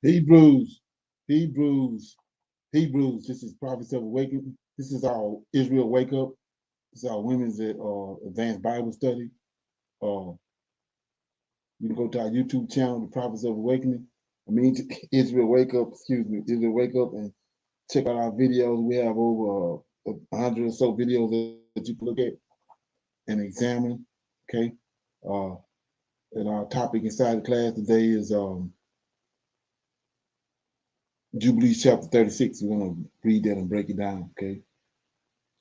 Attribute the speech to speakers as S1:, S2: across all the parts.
S1: Hebrews, Hebrews, Hebrews. This is Prophets of Awakening. This is our Israel Wake Up. This is our Women's Advanced Bible Study. You can go to our YouTube channel, The Prophets of Awakening. Israel Wake Up, Israel Wake Up, and check out our videos. We have over 100 or so videos that you can look at and examine. Okay. And our topic inside the class today is Jubilees chapter 36. We're going to read that and break it down. Okay.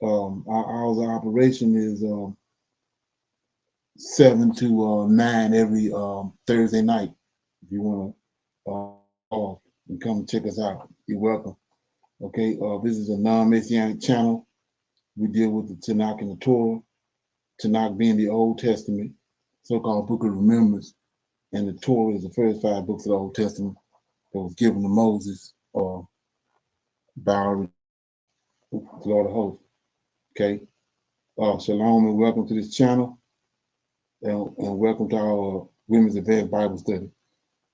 S1: Our hours of operation is 7 to 9 every Thursday night. If you want to call and come check us out, you're welcome. Okay, this is a non-Messianic channel. We deal with the Tanakh and the Torah, Tanakh being the Old Testament, so-called Book of Remembrance, and the Torah is the first 5 books of the Old Testament that was given to Moses by the Lord of Hosts. Okay, shalom and welcome to this channel, and welcome to our Women's Advanced Bible Study.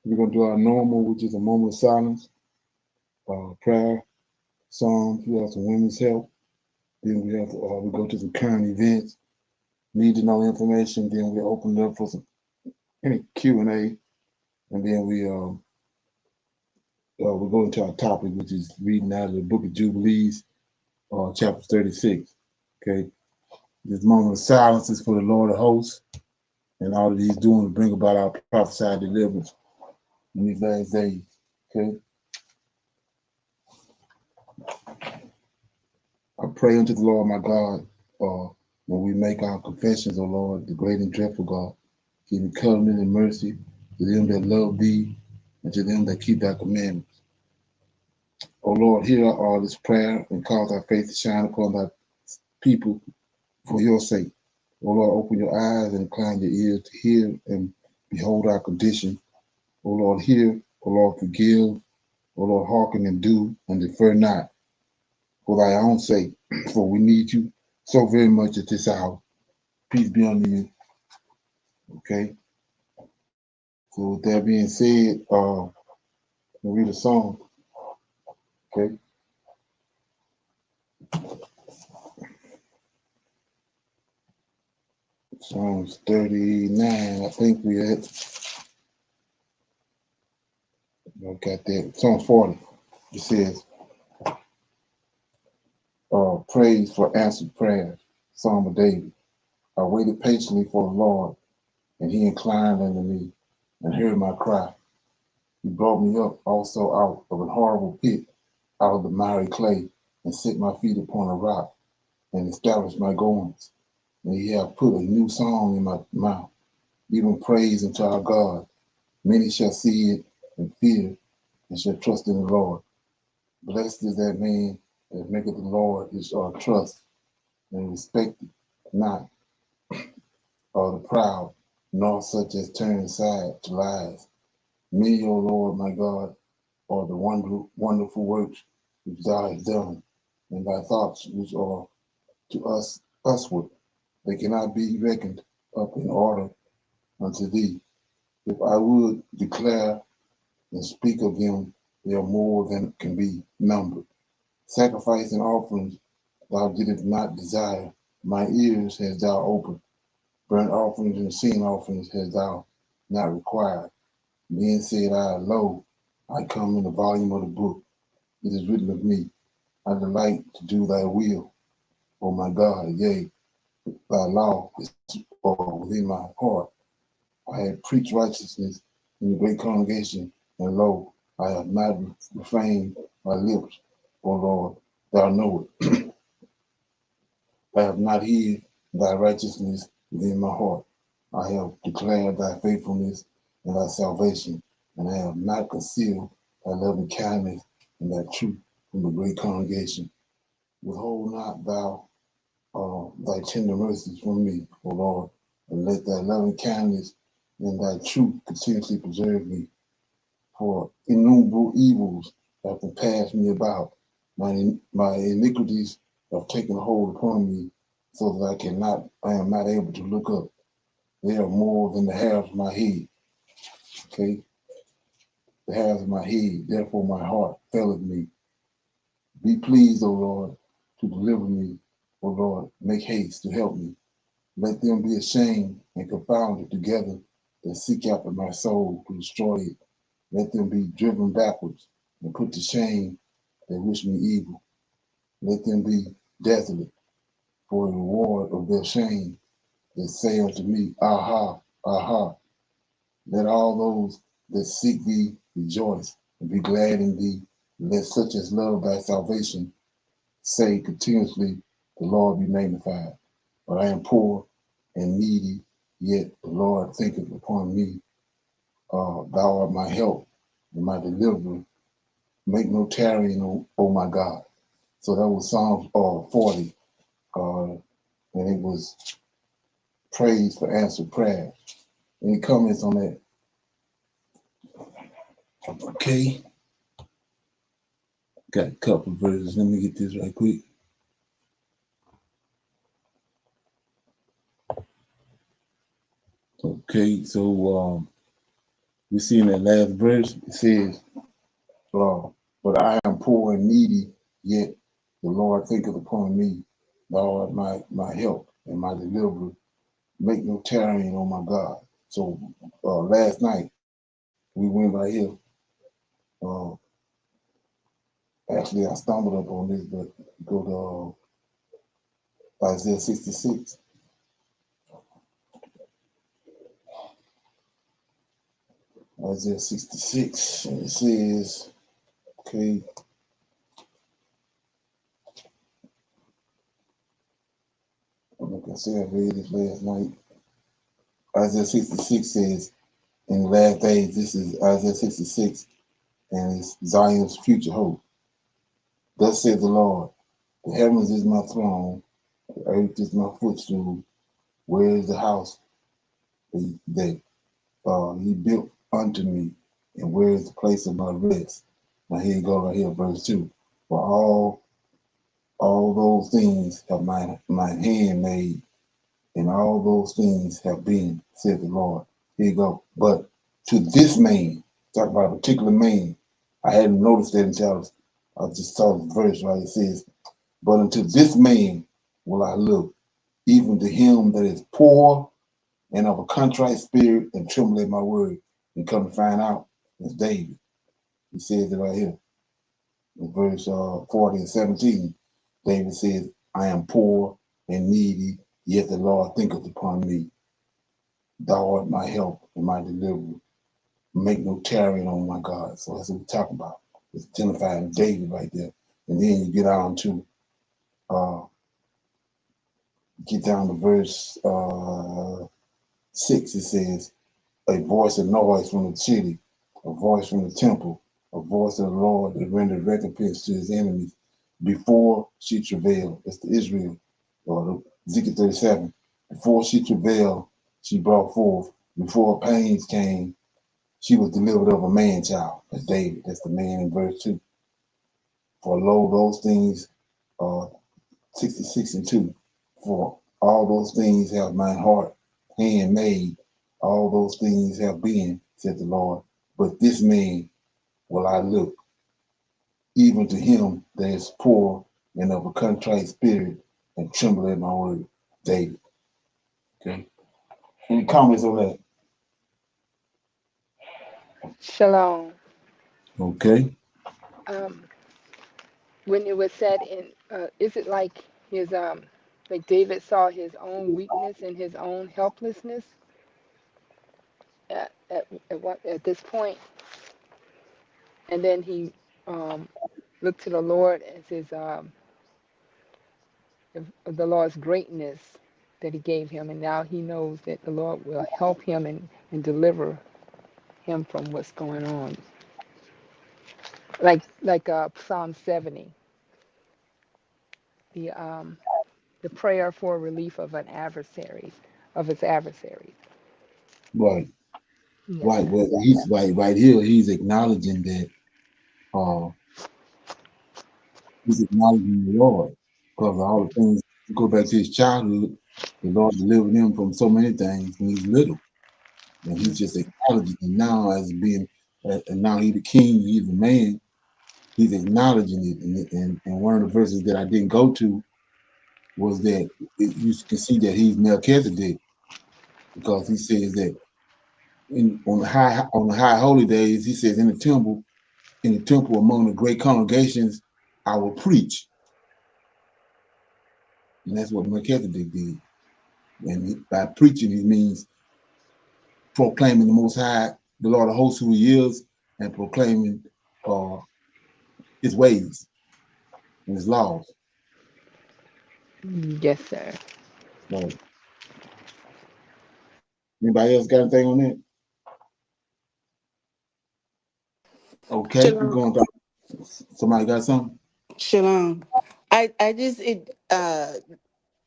S1: We're going to do our normal, which is a moment of silence, prayer, Psalms. We have some women's help. Then we have we go to some current events, need to know information. Then we open it up for some any Q&A, and then we go into our topic, which is reading out of the Book of Jubilees, chapter 36. Okay, this moment of silence is for the Lord of Hosts, and all that He's doing to bring about our prophesied deliverance in these last days. Okay. I pray unto the Lord my God, when we make our confessions, O Lord, the great and dreadful God, give me covenant and mercy to them that love thee and to them that keep thy commandments. O Lord, hear all this prayer and cause thy face to shine upon thy people for your sake. O Lord, open your eyes and incline your ears to hear and behold our condition. O Lord, hear. O Lord, forgive. O Lord, hearken and do and defer not for thy own sake, for we need you so very much at this hour. Peace be unto you. Okay. So with that being said, we'll read a song. Okay. Psalms 39, I think we at. I got that. Psalms 40. It says, praise for answered prayers. Psalm of David. I waited patiently for the Lord, and he inclined unto me and heard my cry. He brought me up also out of an horrible pit, out of the miry clay, and set my feet upon a rock, and established my goings. And he hath put a new song in my mouth, even praise unto our God. Many shall see it and fear, and shall trust in the Lord. Blessed is that man that maketh the Lord his trust, and respecteth not the proud, nor such as turn aside to lies. Many, O Lord my God, are the wonderful works which thou hast done, and thy thoughts which are to us usward. They cannot be reckoned up in order unto thee. If I would declare and speak of them, they are more than can be numbered. Sacrifice and offerings thou didst not desire, my ears hast thou opened. Burnt offerings and sin offerings hast thou not required. Then said I, lo, I come in the volume of the book. It is written of me, I delight to do thy will, O my God, yea, thy law is within my heart. I have preached righteousness in the great congregation, and lo, I have not refrained my lips, O Lord, thou knowest. I have not hid thy righteousness within my heart. I have declared thy faithfulness and thy salvation, and I have not concealed thy loving kindness and thy truth from the great congregation. Withhold not thou thy tender mercies from me, O Lord, and let thy loving kindness and thy truth continuously preserve me. For innumerable evils have compassed me about. My iniquities have taken hold upon me, so that I am not able to look up. They are more than the hair of my head. Okay. the hairs of my head. Therefore my heart faileth me. Be pleased, O Lord, to deliver me. O Lord, make haste to help me. Let them be ashamed and confounded together that seek after my soul to destroy it. Let them be driven backwards and put to shame that wish me evil. Let them be desolate for a reward of their shame that say unto me, Aha, aha. Let all those that seek thee rejoice and be glad in thee. Let such as love thy salvation say continuously, the Lord be magnified. But I am poor and needy, yet the Lord thinketh upon me. Thou art my help and my deliverer. Make no tarrying, O my God. So that was Psalms 40, and it was praise for answered prayer. Any comments on that? Okay, got a couple verses. Let me get this right quick. Okay, so we see in that last verse, it says, but I am poor and needy, yet the Lord thinketh upon me. Thou art my help and my deliverer. Make no tarrying, on my God. So last night, we went right here. Uh, Actually, I stumbled up on this, but go to Isaiah 66. Isaiah 66, and it says, okay, like I said, I read this last night. Isaiah 66 says, in the last days, this is Isaiah 66, and it's Zion's future hope. Thus says the Lord, the heavens is my throne, the earth is my footstool. Where is the house that he built unto me, and where is the place of my rest? Now here you go, right here, verse 2. For all those things have my hand made, and all those things have been, said the Lord. Here you go. But to this man, talk about a particular man. I hadn't noticed that until I just saw the verse, right? It says, but unto this man will I look, even to him that is poor and of a contrite spirit and tremble at my word. And come to find out, it's David. He says it right here in verse 40 and 17. David says, I am poor and needy, yet the Lord thinketh upon me. Thou art my help and my deliverer. Make no tarrying, on my God. So that's what we're talking about. It's identifying David right there. And then you get on to verse 6. It says, a voice of noise from the city, a voice from the temple, a voice of the Lord that rendered recompense to his enemies before she travailed. That's the Israel, or Ezekiel 37. Before she travailed, she brought forth. Before pains came, she was delivered of a man child. That's David. That's the man in verse 2. For lo, those things, 66 and 2. For all those things have my heart hand made, all those things have been, said the Lord. But this man will I look, even to him that is poor and of a contrite spirit, and tremble at my word. David. Okay. Any comments on that?
S2: Shalom.
S1: Okay.
S2: Um, when it was said in, is it like David saw his own weakness and his own helplessness at this point, and then he um, looked to the Lord as of the Lord's greatness that He gave him, and now he knows that the Lord will help him and deliver him from what's going on. Like Psalm 70, the um, the prayer for relief of his adversaries.
S1: Right.
S2: Yes.
S1: Right. Well, he's right here. He's acknowledging that uh, he's acknowledging the Lord because all the things go back to his childhood. The Lord delivered him from so many things when he's little, and he's just
S2: Hmm.
S1: acknowledging it now as being. and now he's the king, he's the man. He's acknowledging it, and one of the verses that I didn't go to was that you can see that he's Melchizedek because he says that on the high holy days, he says in the temple among the great congregations, I will preach, and that's what Melchizedek did. And by preaching, he means proclaiming the Most High, the Lord of hosts, who He is, and proclaiming uh, His ways and His laws.
S2: Yes, sir.
S1: So, anybody else got anything on that? Okay, we're
S3: Shalom.
S1: going to. Somebody got something?
S3: Shalom. I just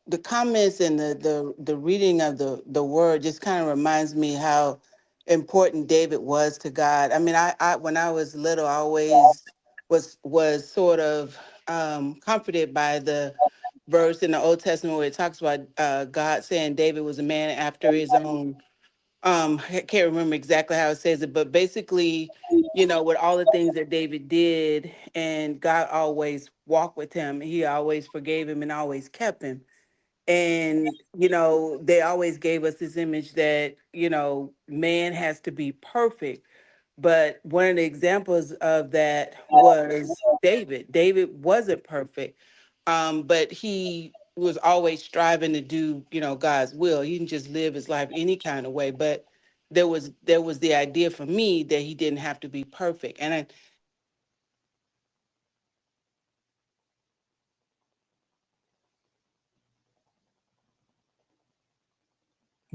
S3: the comments and the reading of the word just kind of reminds me how important David was to God. I mean, I when I was little, I always was sort of comforted by the verse in the Old Testament where it talks about God saying David was a man after his own. I can't remember exactly how it says it, but basically, with all the things that David did, and God always walked with him, he always forgave him and always kept him. And they always gave us this image that man has to be perfect, but one of the examples of that was David. David wasn't perfect, but he was always striving to do God's will. He didn't just live his life any kind of way, but there was the idea for me that he didn't have to be perfect. And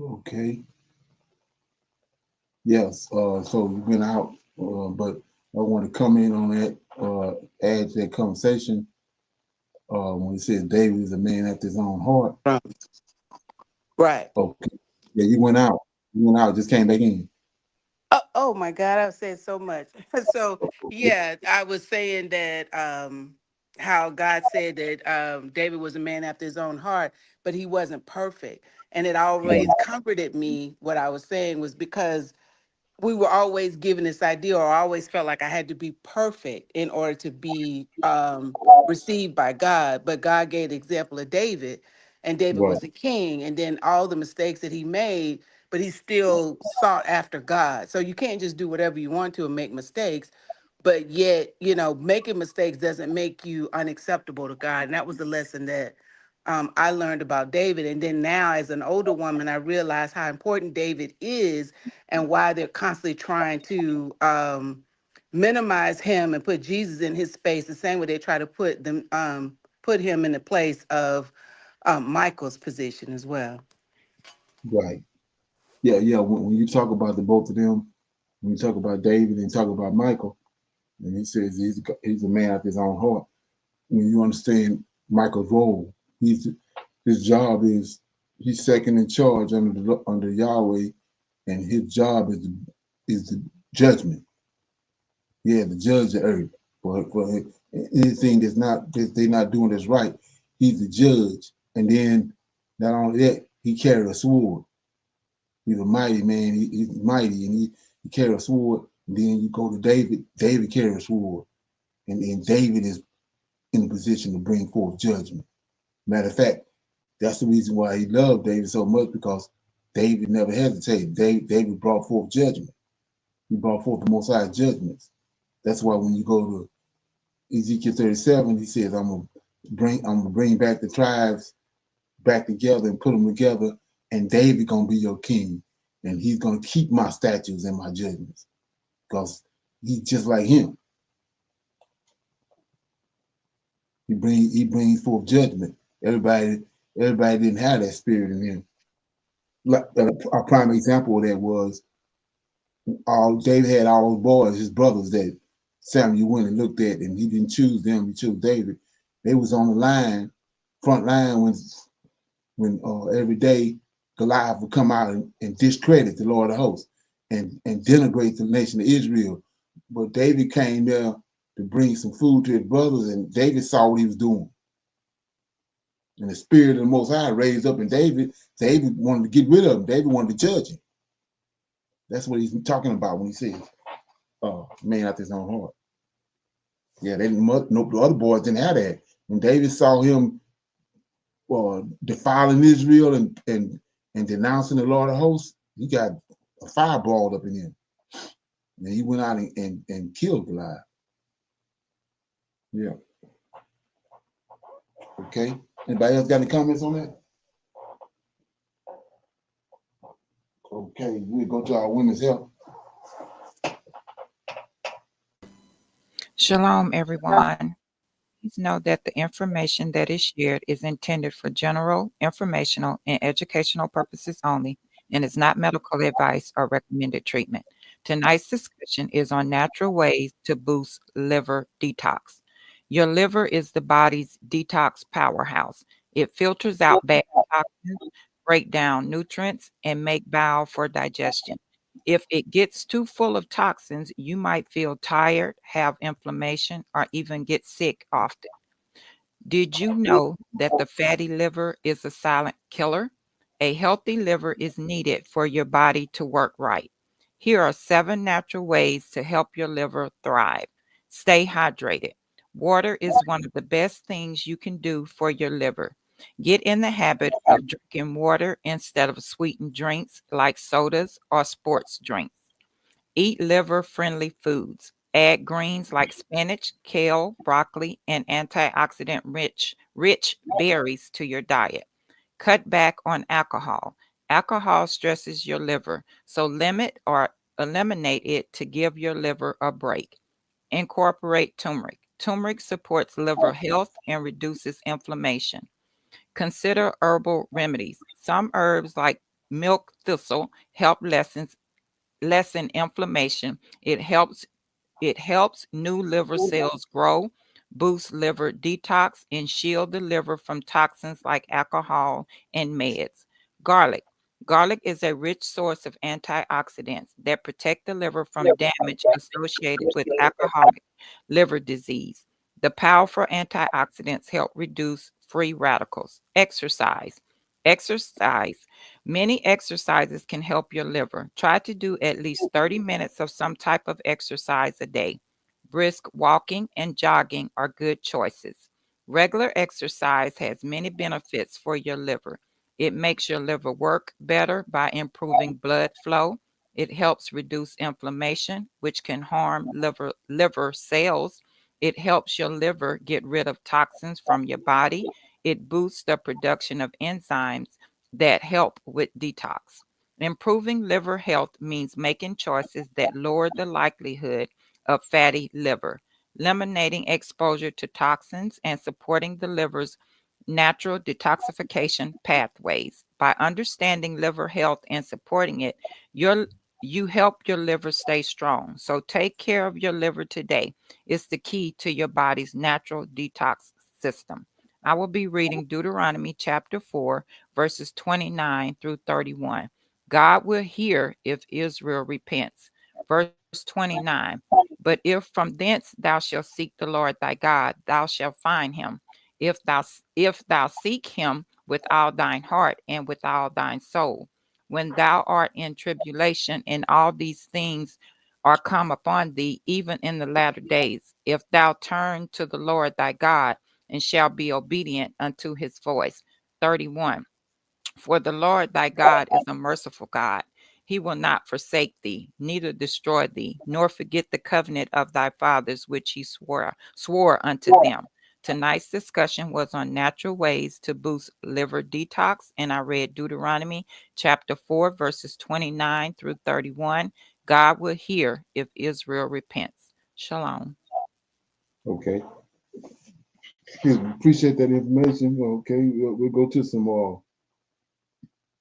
S1: Okay. Yes. So we went out, but I want to come in on that, add to that conversation. When he says David is a man after his own heart.
S3: right.
S1: Okay. Yeah, you went out. You went out, just came back in.
S3: Oh my God, I've said so much. So
S1: Okay.
S3: yeah, I was saying that how God said that David was a man after his own heart, but he wasn't perfect. And it always comforted me. What I was saying was because we were always given this idea, or I always felt like I had to be perfect in order to be received by God. But God gave the example of David, and David
S1: Right.
S3: was a king, and then all the mistakes that he made, but he still sought after God. So you can't just do whatever you want to and make mistakes. But yet, making mistakes doesn't make you unacceptable to God. And that was the lesson that I learned about David. And then now, as an older woman, I realized how important David is and why they're constantly trying to minimize him and put Jesus in his space, the same way they try to put him in the place of Michael's position as well.
S1: Right. Yeah, yeah. When you talk about the both of them, when you talk about David and talk about Michael, and he says he's a man after his own heart. When you understand Michael's role, his job is he's second in charge under Yahweh, and his job is the judgment. Yeah, the judge the earth for anything that they're not doing that's right. He's the judge, and then not only that, he carried a sword. He's a mighty man. He's mighty, and he carried a sword. And then you go to David. David carried a sword, and David is in a position to bring forth judgment. Matter of fact, that's the reason why he loved David so much because David never hesitated. David brought forth judgment. He brought forth the Most High judgments. That's why when you go to Ezekiel 37, he says, I'm gonna bring back the tribes back together and put them together, and David gonna be your king, and he's gonna keep my statutes and my judgments because he's just like him. He brings forth judgment. Everybody didn't have that spirit in him. Like a prime example of that was all David had all those boys, his brothers that Samuel went and looked at, and he didn't choose them. He chose David. They was on the line, front line when every day Goliath would come out and discredit the Lord of hosts and denigrate the nation of Israel. But David came there to bring some food to his brothers, and David saw what he was doing. And the spirit of the Most High raised up in David. David wanted to get rid of him. David wanted to judge him. That's what he's talking about when he says. man after his own heart. Yeah, they no, the other boys didn't have that. When David saw him defiling Israel and denouncing the Lord of hosts, he got a fire balled up in him. And he went out and killed Goliath. Yeah. Okay. Anybody else got any comments on that? Okay, we go to our women's health.
S4: Shalom, everyone. Please know that the information that is shared is intended for general, informational, and educational purposes only and is not medical advice or recommended treatment. Tonight's discussion is on natural ways to boost liver detox. Your liver is the body's detox powerhouse. It filters out bad toxins, break down nutrients, and make bile for digestion. If it gets too full of toxins, you might feel tired, have inflammation, or even get sick often. Did you know that the fatty liver is a silent killer? A healthy liver is needed for your body to work right. Here are 7 natural ways to help your liver thrive. Stay hydrated. Water is one of the best things you can do for your liver. Get in the habit of drinking water instead of sweetened drinks like sodas or sports drinks. Eat liver-friendly foods. Add greens like spinach, kale, broccoli, and antioxidant-rich berries to your diet. Cut back on alcohol. Alcohol stresses your liver, so limit or eliminate it to give your liver a break. Incorporate turmeric. Turmeric supports liver health and reduces inflammation. Consider herbal remedies. Some herbs like milk thistle help lessen inflammation. It helps new liver cells grow, boosts liver detox, and shield the liver from toxins like alcohol and meds. Garlic. Garlic is a rich source of antioxidants that protect the liver from damage associated with alcoholic liver disease. The powerful antioxidants help reduce free radicals. Exercise. Exercise. Many exercises can help your liver. Try to do at least 30 minutes of some type of exercise a day. Brisk walking and jogging are good choices. Regular exercise has many benefits for your liver. It makes your liver work better by improving blood flow. It helps reduce inflammation, which can harm liver cells. It helps your liver get rid of toxins from your body. It boosts the production of enzymes that help with detox. Improving liver health means making choices that lower the likelihood of fatty liver, eliminating exposure to toxins, and supporting the liver's natural detoxification pathways. By understanding liver health and supporting it, you help your liver stay strong. So take care of your liver today. It's the key to your body's natural detox system. I will be reading Deuteronomy chapter 4, verses 29 through 31. God will hear if Israel repents. Verse 29. But if from thence thou shalt seek the Lord thy God, thou shalt find him. If thou seek him with all thine heart and with all thine soul, when thou art in tribulation, and all these things are come upon thee, even in the latter days, if thou turn to the Lord thy God, and shall be obedient unto his voice. 31. For the Lord thy God is a merciful God. He will not forsake thee, neither destroy thee, nor forget the covenant of thy fathers which he swore unto them. Tonight's discussion was on natural ways to boost liver detox, and I read Deuteronomy chapter 4, verses 29 through 31. God will hear if Israel repents. Shalom.
S1: Okay. Appreciate that information. Okay, we'll go to some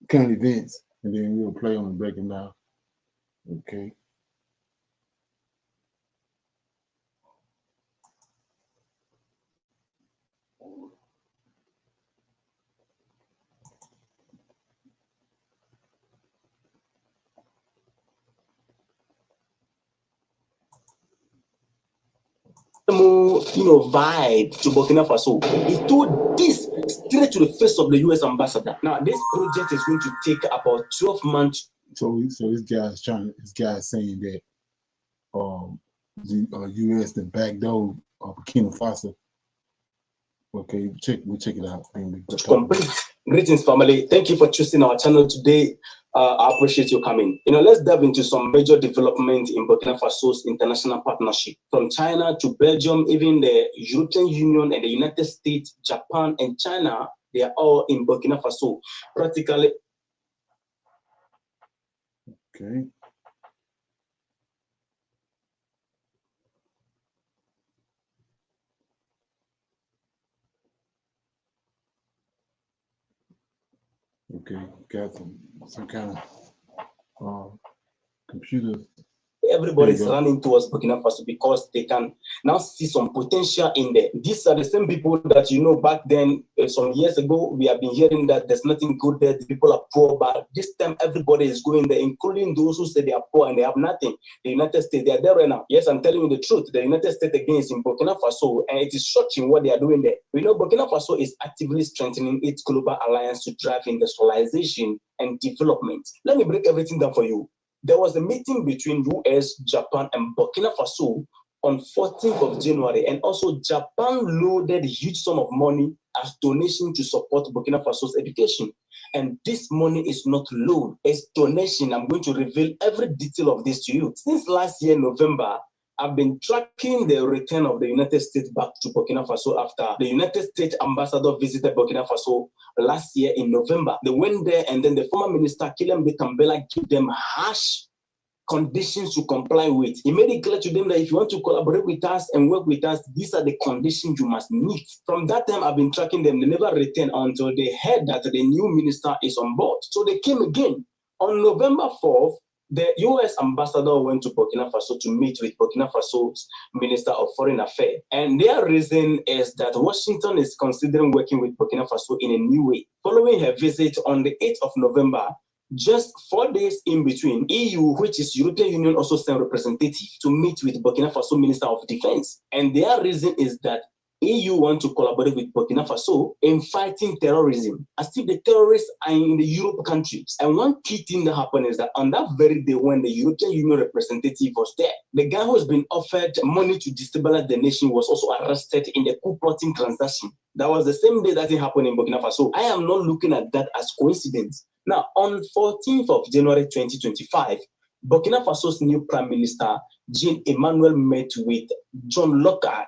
S1: current events, and then we'll play on and break them down. Okay.
S5: Vibe to Burkina Faso. He told this straight to the face of the U.S. ambassador. Now, this project is going to take about 12 months.
S1: So this guy's saying that the U.S. that backdoored Burkina Faso. Okay, we check it out.
S5: Complete. Greetings, family. Thank you for choosing our channel today. I appreciate you coming. Let's dive into some major development in Burkina Faso's international partnership. From China to Belgium, even the European Union and the United States, Japan and China, they are all in Burkina Faso. Practically.
S1: Okay. Okay, got some kind of computer.
S5: Everybody's running towards Burkina Faso because they can now see some potential in there. These are the same people that, back then, some years ago, we have been hearing that there's nothing good there, the people are poor, but this time everybody is going there, including those who say they are poor and they have nothing. The United States, they are there right now. Yes, I'm telling you the truth. The United States again is in Burkina Faso, and it is shocking what they are doing there. We know Burkina Faso is actively strengthening its global alliance to drive industrialization and development. Let me break everything down for you. There was a meeting between US, Japan, and Burkina Faso on 14th of January, and also Japan loaded a huge sum of money as donation to support Burkina Faso's education. And this money is not loan, it's donation. I'm going to reveal every detail of this to you. Since last year, November, I've been tracking the return of the United States back to Burkina Faso after the United States ambassador visited Burkina Faso last year in November. They went there, and then the former minister, Kylian Tambela, gave them harsh conditions to comply with. He made it clear to them that if you want to collaborate with us and work with us, these are the conditions you must meet. From that time, I've been tracking them. They never returned until they heard that the new minister is on board. So they came again. On November 4th, the U.S. ambassador went to Burkina Faso to meet with Burkina Faso's Minister of Foreign Affairs. And their reason is that Washington is considering working with Burkina Faso in a new way. Following her visit on the 8th of November, just 4 days in between, EU, which is European Union, also sent representative to meet with Burkina Faso Minister of Defense. And their reason is that EU want to collaborate with Burkina Faso in fighting terrorism, as if the terrorists are in the Europe countries. And one key thing that happened is that on that very day when the European Union representative was there, the guy who has been offered money to destabilize the nation was also arrested in the coup plotting transaction. That was the same day that it happened in Burkina Faso. I am not looking at that as coincidence. Now, on 14th of January 2025, Burkina Faso's new Prime Minister, Jean-Emmanuel, met with John Lockhart,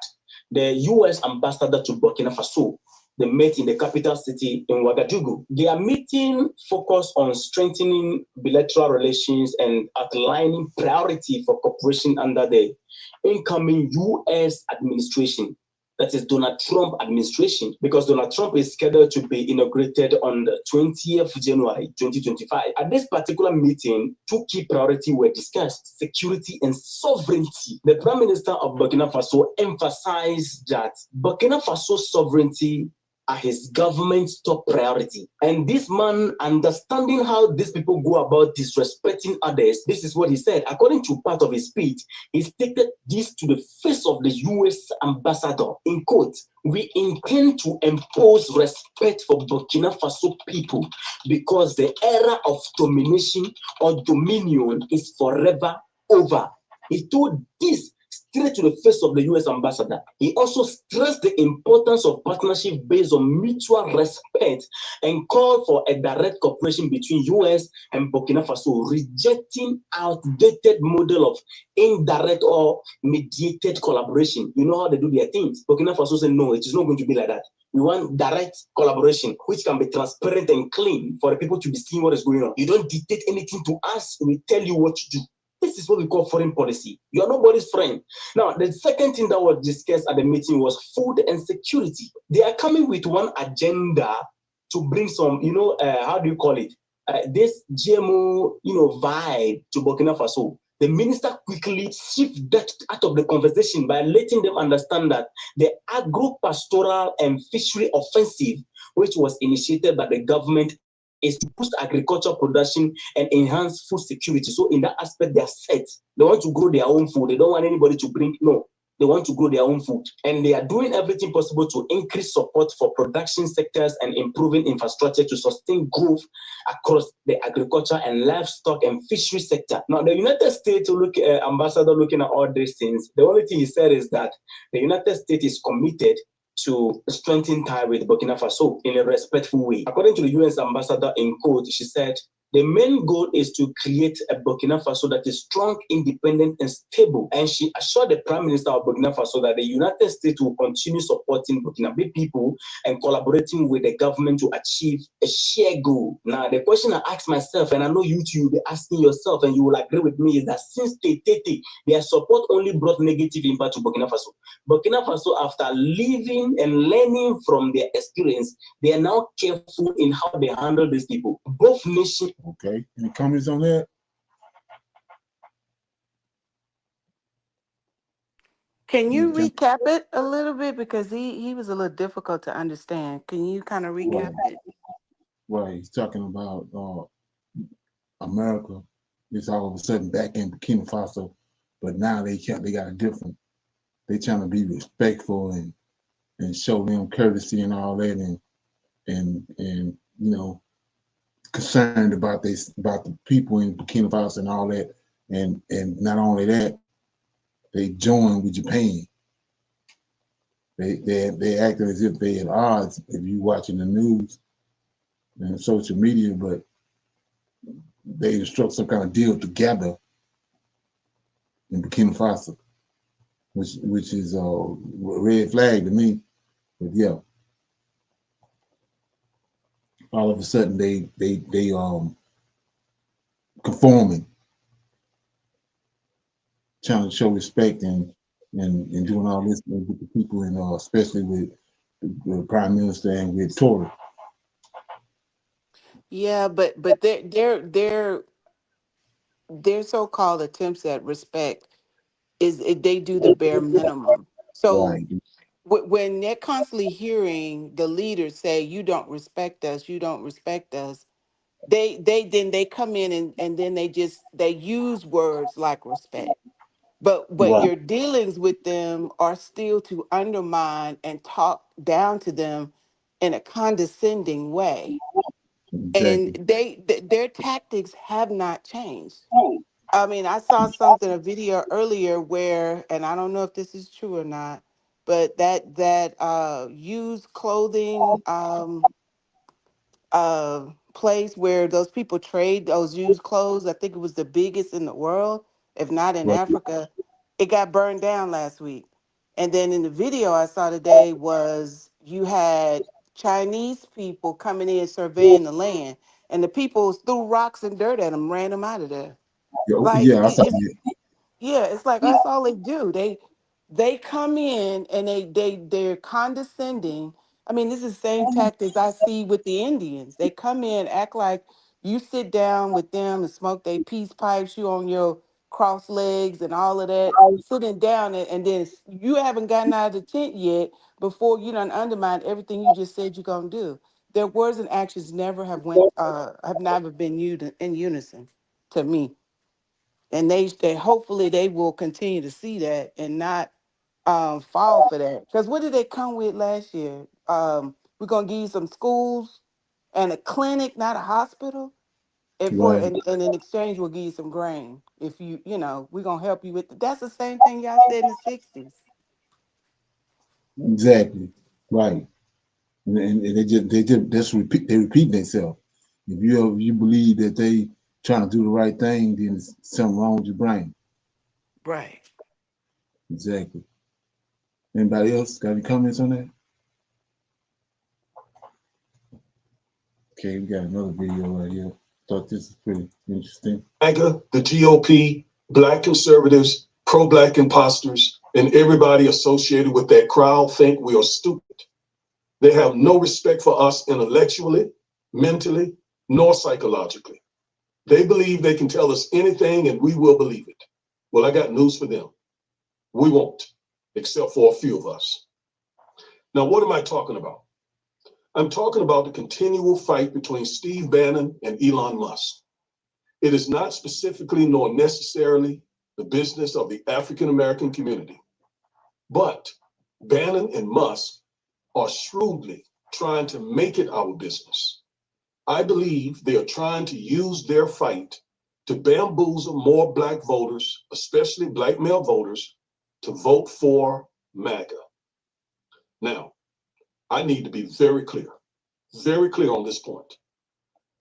S5: the U.S. ambassador to Burkina Faso. They met in the capital city in Ouagadougou. Their meeting focused on strengthening bilateral relations and outlining priority for cooperation under the incoming U.S. administration. That is Donald Trump administration, because Donald Trump is scheduled to be inaugurated on the 20th of January 2025. At this particular meeting, two key priorities were discussed: security and sovereignty. The Prime Minister of Burkina Faso emphasized that Burkina Faso's sovereignty are his government's top priority. And this man, understanding how these people go about disrespecting others, this is what he said. According to part of his speech, he stated this to the face of the U.S. ambassador, in quote, "We intend to impose respect for Burkina Faso people because the era of domination or dominion is forever over." He told this straight to the face of the U.S. ambassador. He also stressed the importance of partnership based on mutual respect and called for a direct cooperation between U.S. and Burkina Faso, rejecting outdated model of indirect or mediated collaboration. You know how they do their things. Burkina Faso said, no, it is not going to be like that. We want direct collaboration, which can be transparent and clean for the people to be seeing what is going on. You don't dictate anything to us. We tell you what to do. This is what we call foreign policy. You are nobody's friend. Now, the second thing that was discussed at the meeting was food and security. They are coming with one agenda to bring some, how do you call it? This GMO, vibe to Burkina Faso. The minister quickly shifted that out of the conversation by letting them understand that the agro-pastoral and fishery offensive, which was initiated by the government, is to boost agricultural production and enhance food security. So in that aspect, they are set. They want to grow their own food. They don't want anybody to bring, no. they want to grow their own food. And they are doing everything possible to increase support for production sectors and improving infrastructure to sustain growth across the agriculture and livestock and fishery sector. Now, the United States ambassador looking at all these things, the only thing he said is that the United States is committed to strengthen ties with Burkina Faso in a respectful way. According to the US ambassador in quote, she said, the main goal is to create a Burkina Faso that is strong, independent, and stable. And she assured the Prime Minister of Burkina Faso that the United States will continue supporting Burkinabe people and collaborating with the government to achieve a shared goal. Now, the question I ask myself, and I know you too will be asking yourself, and you will agree with me, is that since Tete, their support only brought negative impact to Burkina Faso. Burkina Faso, after living and learning from their experience, they are now careful in how they handle these people. Both nations.
S1: Okay, any comments on that?
S3: Can you recap it a little bit, because he was a little difficult to understand? Can you kind of recap it?
S1: Right, he's talking about America is all of a sudden back in Burkina Faso, but now they got a different. They trying to be respectful and show them courtesy and all that, and you know, concerned about the people in Burkina Faso and all that, and not only that, they join with Japan. They acting as if they at odds. If you watching the news and social media, but they struck some kind of deal together in Burkina Faso, which is a red flag to me. But yeah, all of a sudden they conforming, trying to show respect and doing all this with the people, and especially with the Prime Minister and with Tory.
S3: Yeah, but their so-called attempts at respect they do the bare minimum. So
S1: Right.
S3: when they're constantly hearing the leaders say, "You don't respect us, you don't respect us," they come in and then they use words like respect. But
S1: Right.
S3: your dealings with them are still to undermine and talk down to them in a condescending way. And
S1: Exactly.
S3: their tactics have not changed. I mean, I saw something, a video earlier where, and I don't know if this is true or not, but that used clothing place where those people trade those used clothes, I think it was the biggest in the world, if not in
S1: Right.
S3: Africa, it got burned down last week. And then in the video I saw today was you had Chinese people coming in surveying the land, and the people threw rocks and dirt at them, ran them out of there. Like
S1: Yeah, I saw
S3: it's
S1: it.
S3: yeah, it's like that's all they do. They come in and they're condescending. I mean, this is the same tactics I see with the Indians. They come in, act like you sit down with them and smoke their peace pipes, you on your cross legs and all of that, sitting down, and then you haven't gotten out of the tent yet before you done undermined everything you just said you're gonna do. Their words and actions never have never been in unison to me, and they hopefully they will continue to see that and not fall for that. Because what did they come with last year? We're gonna give you some schools and a clinic, not a hospital, and
S1: Right.
S3: in exchange we'll give you some grain. If we're gonna help you with that's the same thing y'all said in the '60s.
S1: Exactly. Right. And they repeat themselves. If you believe that they trying to do the right thing, then there's something wrong with your brain.
S3: Right.
S1: Exactly. Anybody else got any comments on that? Okay, we got another video right here. Thought this is pretty interesting.
S6: MAGA, the GOP, Black conservatives, pro-Black imposters, and everybody associated with that crowd think we are stupid. They have no respect for us intellectually, mentally, nor psychologically. They believe they can tell us anything and we will believe it. Well, I got news for them. We won't, except for a few of us. Now, what am I talking about? I'm talking about the continual fight between Steve Bannon and Elon Musk. It is not specifically nor necessarily the business of the African American community. But Bannon and Musk are shrewdly trying to make it our business. I believe they are trying to use their fight to bamboozle more Black voters, especially Black male voters, to vote for MAGA. Now, I need to be very clear on this point,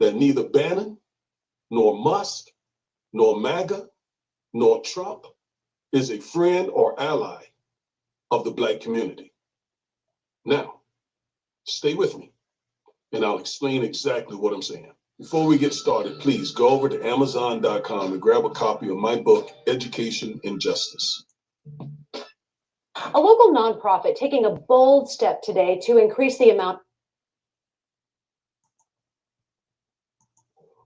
S6: that neither Bannon, nor Musk, nor MAGA, nor Trump is a friend or ally of the Black community. Now, stay with me, and I'll explain exactly what I'm saying. Before we get started, please go over to Amazon.com and grab a copy of my book, Education and Justice.
S7: A local nonprofit taking a bold step today to increase the amount.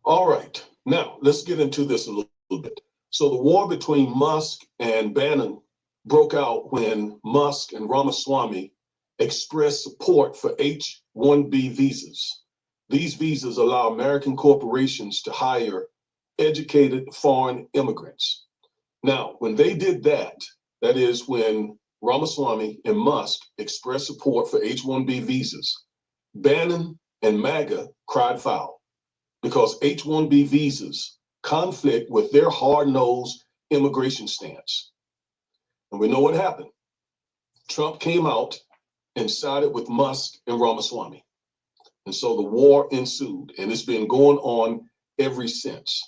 S6: All right, now let's get into this a little bit. So the war between Musk and Bannon broke out when Musk and Ramaswamy expressed support for H-1B visas. These visas allow American corporations to hire educated foreign immigrants. Now, when they did that, that is when Ramaswamy and Musk expressed support for H-1B visas, Bannon and MAGA cried foul because H-1B visas conflict with their hard-nosed immigration stance. And we know what happened. Trump came out and sided with Musk and Ramaswamy. And so the war ensued, and it's been going on ever since.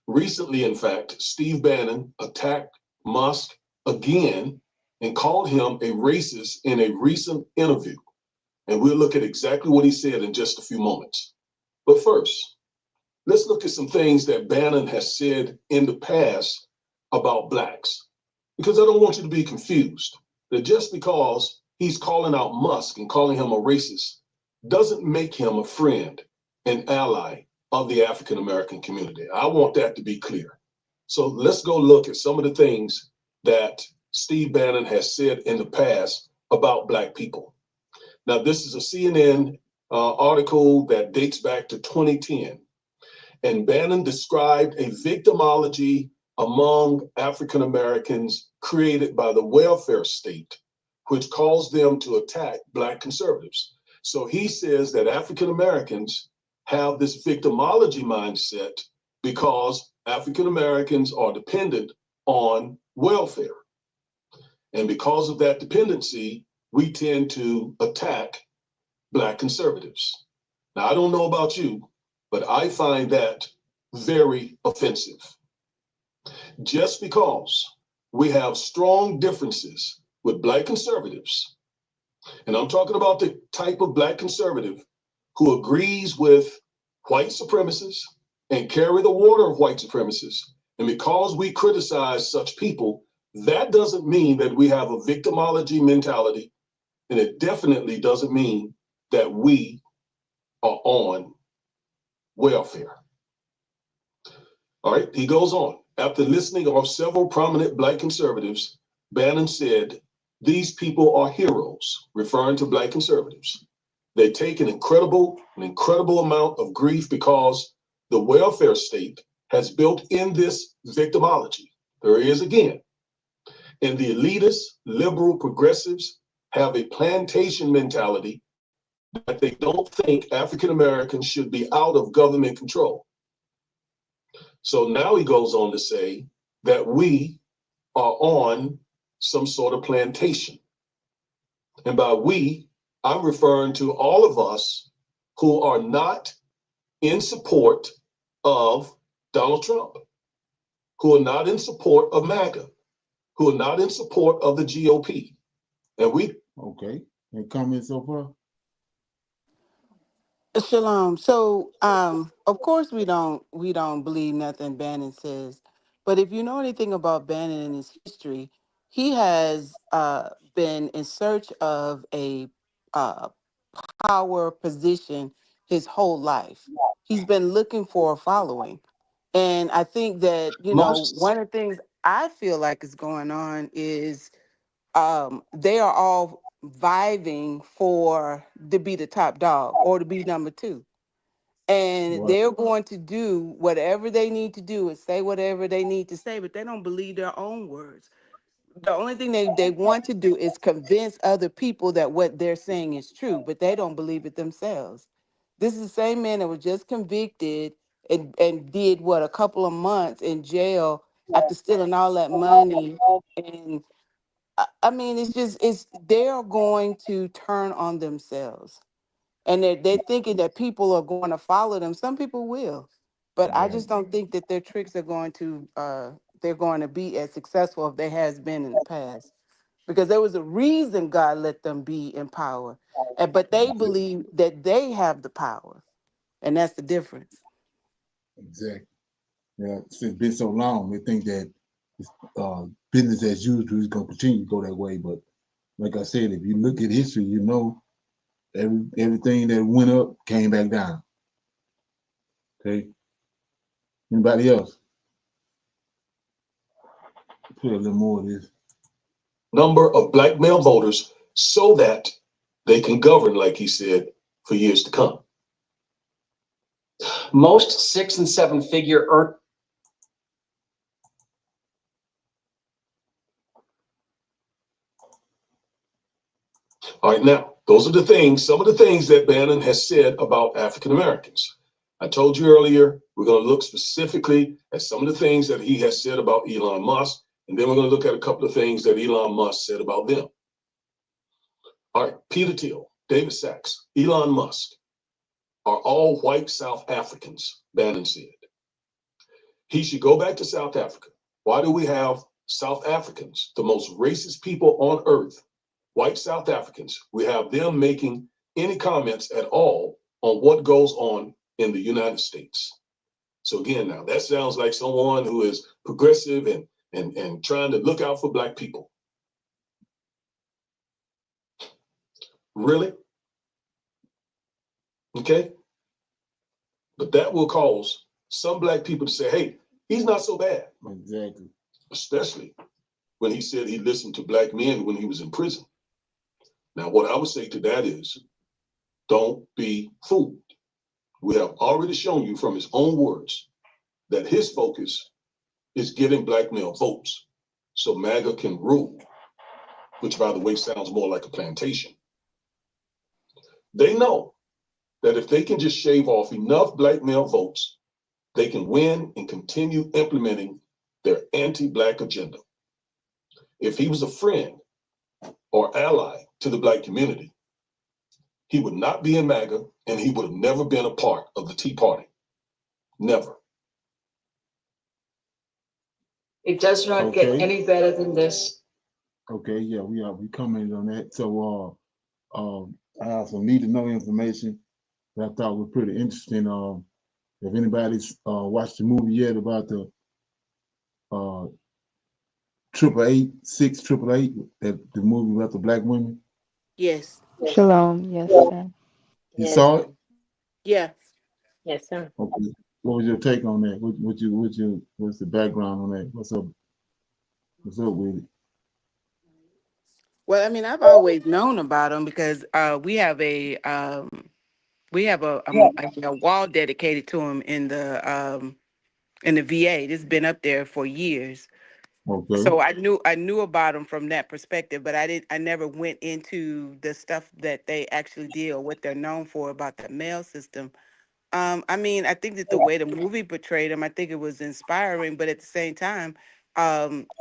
S6: Recently, in fact, Steve Bannon attacked Musk again and called him a racist in a recent interview. And we'll look at exactly what he said in just a few moments. But first, let's look at some things that Bannon has said in the past about Blacks, because I don't want you to be confused that just because he's calling out Musk and calling him a racist doesn't make him a friend and ally of the African American community. I want that to be clear. So let's go look at some of the things that Steve Bannon has said in the past about Black people. Now, this is a CNN article that dates back to 2010. And Bannon described a victimology among African Americans created by the welfare state, which caused them to attack Black conservatives. So he says that African Americans have this victimology mindset because African Americans are dependent on welfare. And because of that dependency, we tend to attack Black conservatives. Now, I don't know about you, but I find that very offensive. Just because we have strong differences with Black conservatives, and I'm talking about the type of Black conservative who agrees with white supremacists and carry the water of white supremacists, and because we criticize such people, that doesn't mean that we have a victimology mentality, and it definitely doesn't mean that we are on welfare. All right, he goes on. After listening of several prominent Black conservatives, Bannon said, "These people are heroes," referring to Black conservatives. They take an incredible amount of grief because the welfare state has built in this victimology. There he is again. And the elitist, liberal progressives have a plantation mentality that they don't think African Americans should be out of government control. So now he goes on to say that we are on some sort of plantation. And by we, I'm referring to all of us who are not in support of Donald Trump, who are not in support of MAGA, who are not in support of the GOP. And we...
S1: Okay. Any comments so far?
S3: Shalom. So, of course, we don't believe nothing Bannon says, but if you know anything about Bannon and his history, he has been in search of a uh, power position his whole life. He's been looking for a following, and I think that
S6: Most
S3: one of the things I feel like is going on is they are all vying for to be the top dog or to be number two. And
S1: Right.
S3: they're going to do whatever they need to do and say whatever they need to say, but they don't believe their own words. the only thing they want to do is convince other people that what they're saying is true, but they don't believe it themselves. This is the same man that was just convicted and did what, a couple of months in jail after stealing all that money. And I mean, it's just, it's, they're going to turn on themselves, and they're thinking that people are going to follow them. Some people will, but I
S1: Right.
S3: just don't think that their tricks are going to they're going to be as successful as they has been in the past, because there was a reason God let them be in power, and but they believe that they have the power, and that's the difference.
S1: Exactly. Yeah, it's been so long, they think that it's, business as usual is going to continue to go that way. But like I said, if you look at history, you know everything that went up came back down. Okay. Anybody else? Put a little more of this.
S6: Number of black male voters so that they can govern, like he said, for years to come.
S8: Most 6- and 7-figure earn.
S6: All right, now, those are the things, some of the things that Bannon has said about African Americans. I told you earlier, we're going to look specifically at some of the things that he has said about Elon Musk, and then we're going to look at a couple of things that Elon Musk said about them. All right, Peter Thiel, David Sachs, Elon Musk are all white South Africans, Bannon said. He should go back to South Africa. Why do we have South Africans, the most racist people on earth, white South Africans? We have them making any comments at all on what goes on in the United States. So again, now that sounds like someone who is progressive and trying to look out for black people. Really? Okay. But that will cause some black people to say, hey, he's not so bad.
S1: Exactly.
S6: Especially when he said he listened to black men when he was in prison. Now, what I would say to that is, don't be fooled. We have already shown you from his own words that his focus is getting black male votes so MAGA can rule, which, by the way, sounds more like a plantation. They know that if they can just shave off enough black male votes, they can win and continue implementing their anti-black agenda. If he was a friend or ally to the black community, he would not be in MAGA and he would have never been a part of the Tea Party. Never.
S9: It does not get any better than this.
S1: Okay, yeah, we commented on that. So I have some need to know information that I thought was pretty interesting. If anybody's watched the movie yet about the 888 that the movie about the black women.
S3: Yes.
S2: Shalom. Yes, sir.
S1: You saw it?
S3: Yeah.
S9: Yes, sir.
S1: Okay. What was your take on that? What's the background on that? What's up with it?
S3: Well, I mean, I've always known about them because we have a wall dedicated to him in the VA. This has been up there for years.
S1: Okay.
S3: So I knew about them from that perspective, but I never went into the stuff that they actually did or what they're known for about the mail system. I mean, I think that the way the movie portrayed him, I think it was inspiring, but at the same time,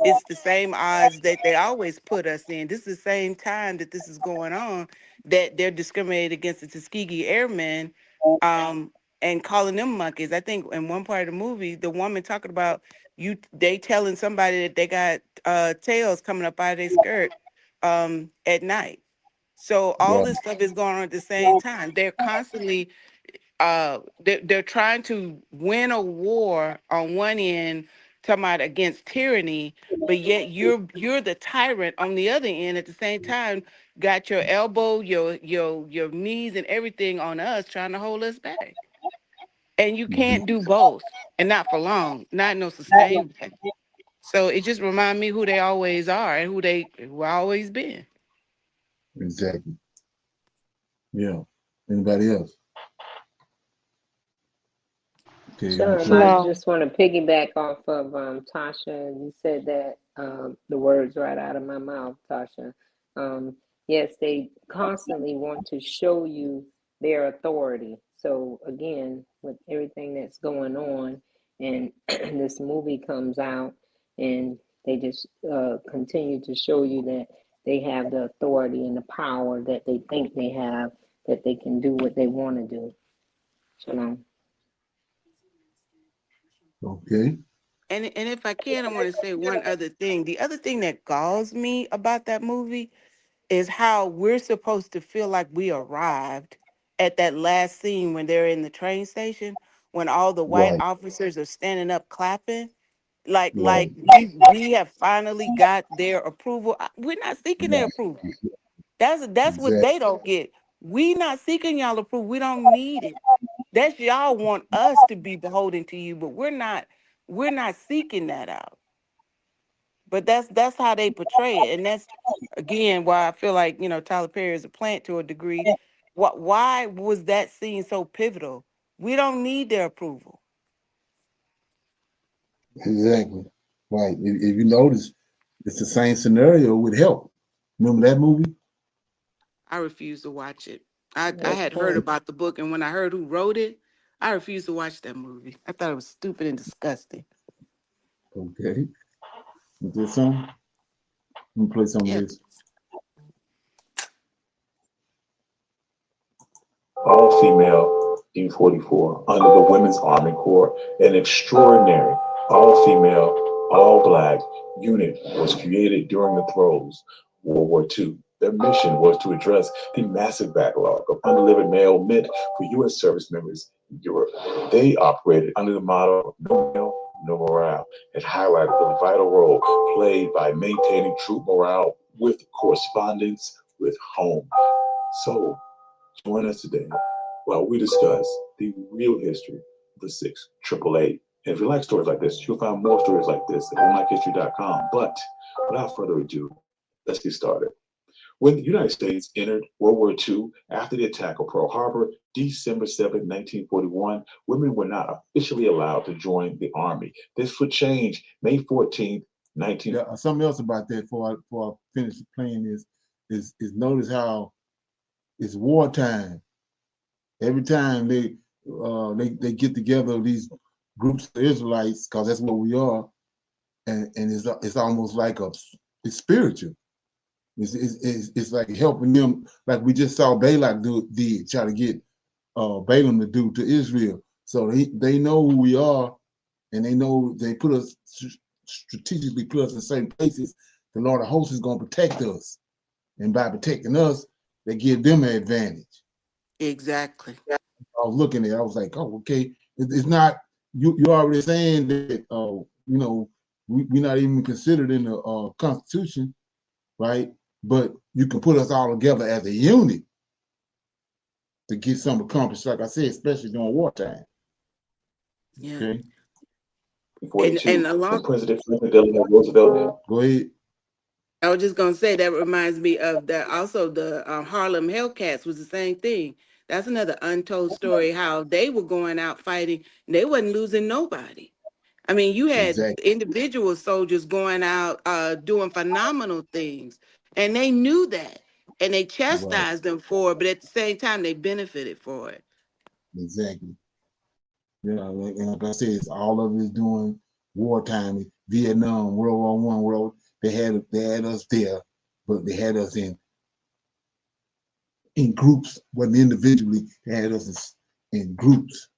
S3: it's the same odds that they always put us in. This is the same time that this is going on, that they're discriminated against the Tuskegee Airmen, um, and calling them monkeys. I think in one part of the movie, the woman talking about they telling somebody that they got tails coming up out of their skirt at night. So all
S1: Right.
S3: this stuff is going on at the same time. They're constantly they're trying to win a war on one end, talking about against tyranny, but yet you're the tyrant on the other end at the same time. Got your elbow, your knees, and everything on us, trying to hold us back, and you can't do both, and not for long, not no sustained way. So it just remind me who they always are and who always been.
S1: Exactly. Yeah. Anybody else? Okay.
S9: Shalom. I just want to piggyback off of Tasha. You said that the words right out of my mouth, Tasha. Yes, they constantly want to show you their authority. So again, with everything that's going on, and this movie comes out, and they just continue to show you that they have the authority and the power that they think they have, that they can do what they want to do. Shalom.
S1: Okay.
S3: And if I can, I want to say one other thing. The other thing that galls me about that movie is how we're supposed to feel like we arrived at that last scene when they're in the train station, when all the white
S1: Right.
S3: officers are standing up clapping. Like
S1: Right.
S3: we have finally got their approval. We're not seeking their
S1: Right.
S3: approval. That's what
S1: Exactly.
S3: they don't get. We not seeking y'all approval. We don't need it. That's y'all want us to be beholden to you, but we're not seeking that out. But that's how they portray it. And that's again why I feel like, Tyler Perry is a plant to a degree. Why was that scene so pivotal? We don't need their approval.
S1: Exactly. Right. If you notice, it's the same scenario with Help. Remember that movie?
S3: I refuse to watch it. I had heard about the book, and when I heard who wrote it, I refused to watch that movie. I thought it was stupid and disgusting.
S1: Okay. Is there some? Let me play some of
S3: Yeah.
S1: this.
S6: All female D44 under the Women's Army Corps, an extraordinary all female, all black unit was created during the throes of World War II. Their mission was to address the massive backlog of undelivered mail meant for U.S. service members in Europe. They operated under the motto, no mail, no morale, and highlighted the vital role played by maintaining troop morale with correspondence with home. So, join us today while we discuss the real history of the 688. And if you like stories like this, you'll find more stories like this at homelikehistory.com. But without further ado, let's get started. When the United States entered World War II after the attack of Pearl Harbor, December 7, 1941, women were not officially allowed to join the Army. This would change May 14, 19...
S1: Something else about that before I finish playing this is notice how it's wartime. Every time they get together, these groups of Israelites, because that's what we are, and it's almost like it's spiritual. It's like helping them, like we just saw Balak did try to get Balaam to do to Israel. So they know who we are, and they know they put us strategically put us in certain places. The Lord of hosts is going to protect us, and by protecting us, they give them an advantage.
S3: Exactly.
S1: I was looking at it, I was like, oh, okay. It's not, you're already saying that, we're not even considered in the Constitution, right? But you can put us all together as a unit to get something accomplished, like I said, especially during wartime.
S3: Yeah.
S1: Okay.
S3: And along,
S6: President Franklin Roosevelt.
S1: Go ahead.
S3: I was just gonna say that reminds me of that. Also, the Harlem Hellcats was the same thing. That's another untold story. How they were going out fighting, and they wasn't losing nobody. I mean, you had individual soldiers going out doing phenomenal things, and they knew that, and they chastised them for it. But at the same time, they benefited for it.
S1: Exactly. Yeah, and like I said, it's all of it is doing wartime, Vietnam, World War I, they had us there, but they had us in groups, wasn't individually, they had us in groups.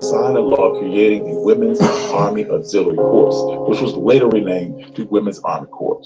S6: Signed a law creating the Women's Army Auxiliary Corps, which was later renamed the Women's Army Corps.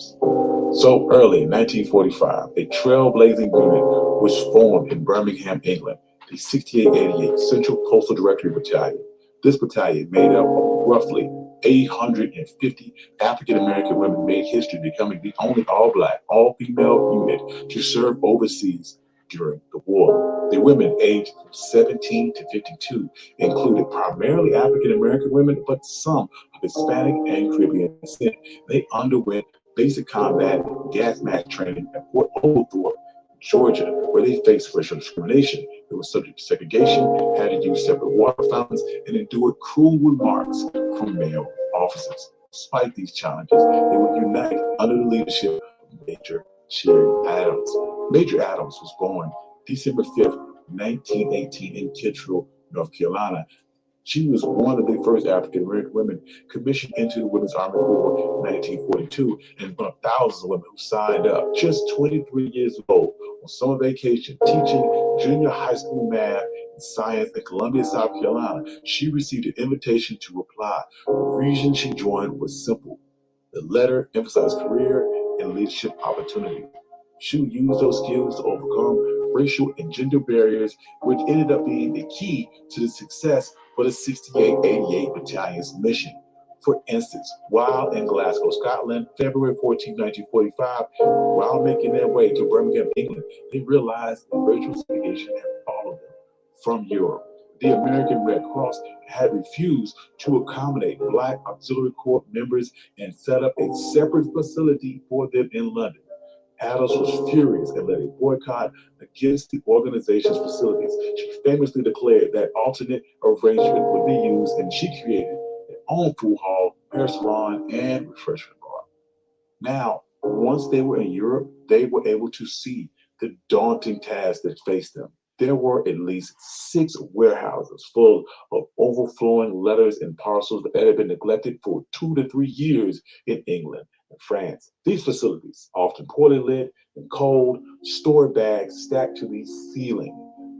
S6: So early in 1945, a trailblazing unit was formed in Birmingham, England, the 6888 Central Coastal Directory Battalion. This battalion, made up of roughly 850 African-American women, made history, becoming the only all-black, all-female unit to serve overseas during the war. The women aged from 17 to 52 included primarily African-American women, but some of Hispanic and Caribbean descent. They underwent basic combat gas mask training at Fort Oglethorpe, Georgia, where they faced racial discrimination. They were subject to segregation, had to use separate water fountains, and endured cruel remarks from male officers. Despite these challenges, they would unite under the leadership of Major Adams. Major Adams was born December 5th, 1918 in Kittrell, North Carolina. She was one of the first African American women commissioned into the Women's Army Corps in 1942, and one of thousands of women who signed up. Just 23 years old, on summer vacation, teaching junior high school math and science in Columbia, South Carolina, she received an invitation to apply. The reason she joined was simple. The letter emphasized career and leadership opportunity. She would use those skills to overcome racial and gender barriers, which ended up being the key to the success for the 6888 Battalion's mission. For instance, while in Glasgow, Scotland, February 14, 1945, while making their way to Birmingham, England, they realized that racial segregation had followed them from Europe. The American Red Cross had refused to accommodate Black Auxiliary Corps members and set up a separate facility for them in London. Adams was furious and led a boycott against the organization's facilities. She famously declared that alternate arrangement would be used, and she created her own food hall, hair salon, and refreshment bar. Now, once they were in Europe, they were able to see the daunting task that faced them. There were at least 6 warehouses full of overflowing letters and parcels that had been neglected for 2 to 3 years in England and France. These facilities, often poorly lit and cold, stored bags stacked to the ceiling.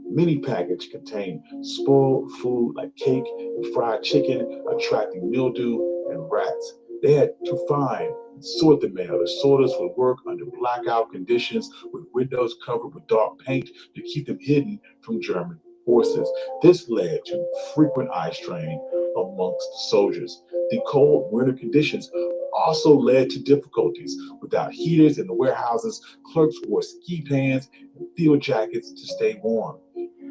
S6: Many packages contained spoiled food like cake and fried chicken, attracting mildew and rats. They had to find and sort the mail. The sorters would work under blackout conditions with windows covered with dark paint to keep them hidden from German forces. This led to frequent eye strain amongst the soldiers. The cold winter conditions also led to difficulties. Without heaters in the warehouses, clerks wore ski pants and field jackets to stay warm.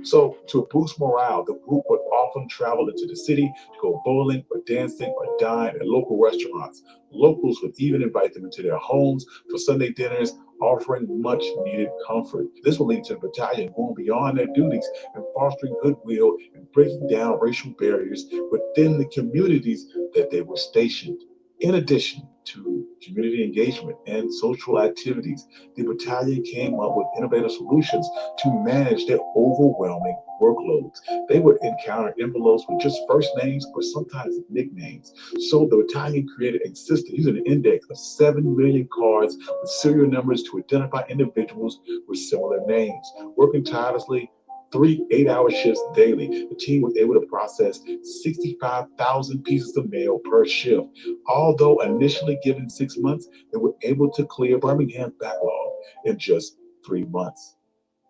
S6: So, to boost morale, the group would often travel into the city to go bowling or dancing or dine at local restaurants. Locals would even invite them into their homes for Sunday dinners, offering much needed comfort. This would lead to the battalion going beyond their duties and fostering goodwill and breaking down racial barriers within the communities that they were stationed. In addition to community engagement and social activities, the battalion came up with innovative solutions to manage their overwhelming workloads. They would encounter envelopes with just first names or sometimes nicknames. So the battalion created a system using an index of 7 million cards with serial numbers to identify individuals with similar names. Working tirelessly, 3 8-hour shifts daily, the team was able to process 65,000 pieces of mail per shift. Although initially given 6 months, they were able to clear Birmingham's backlog in just 3 months.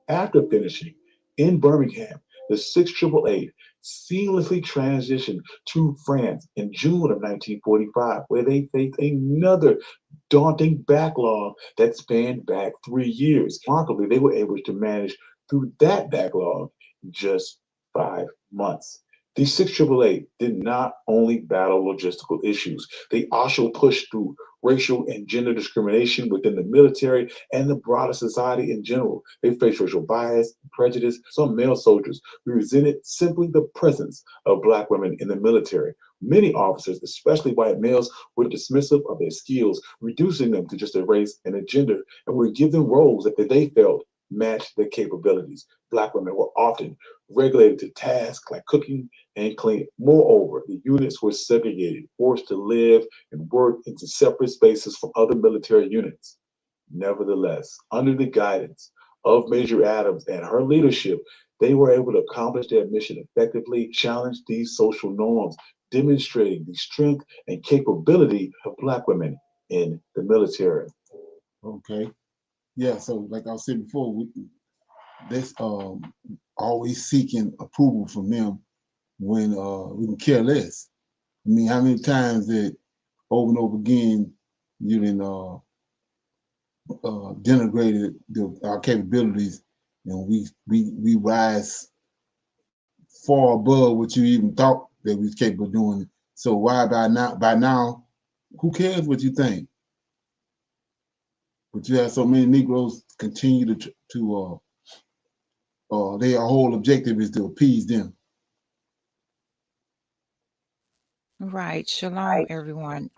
S6: After finishing in Birmingham, the 6888 seamlessly transitioned to France in June of 1945, where they faced another daunting backlog that spanned back 3 years. Remarkably, they were able to manage through that backlog in just 5 months. The 6888 did not only battle logistical issues, they also pushed through racial and gender discrimination within the military and the broader society in general. They faced racial bias and prejudice. Some male soldiers resented simply the presence of Black women in the military. Many officers, especially white males, were dismissive of their skills, reducing them to just a race and a gender, and were given roles that they felt matched their capabilities. Black women were often regulated to tasks like cooking and cleaning. Moreover, the units were segregated, forced to live and work into separate spaces from other military units. Nevertheless, under the guidance of Major Adams and her leadership, they were able to accomplish their mission effectively, challenge these social norms, demonstrating the strength and capability of Black women in the military.
S1: Okay. Yeah, so like I said before, this always seeking approval from them when we can care less. I mean, how many times that over and over again you done denigrated our capabilities, and we rise far above what you even thought that we was capable of doing. So why by now, who cares what you think? But you have so many Negroes continue to their whole objective is to appease them.
S4: Right. Shalom, everyone.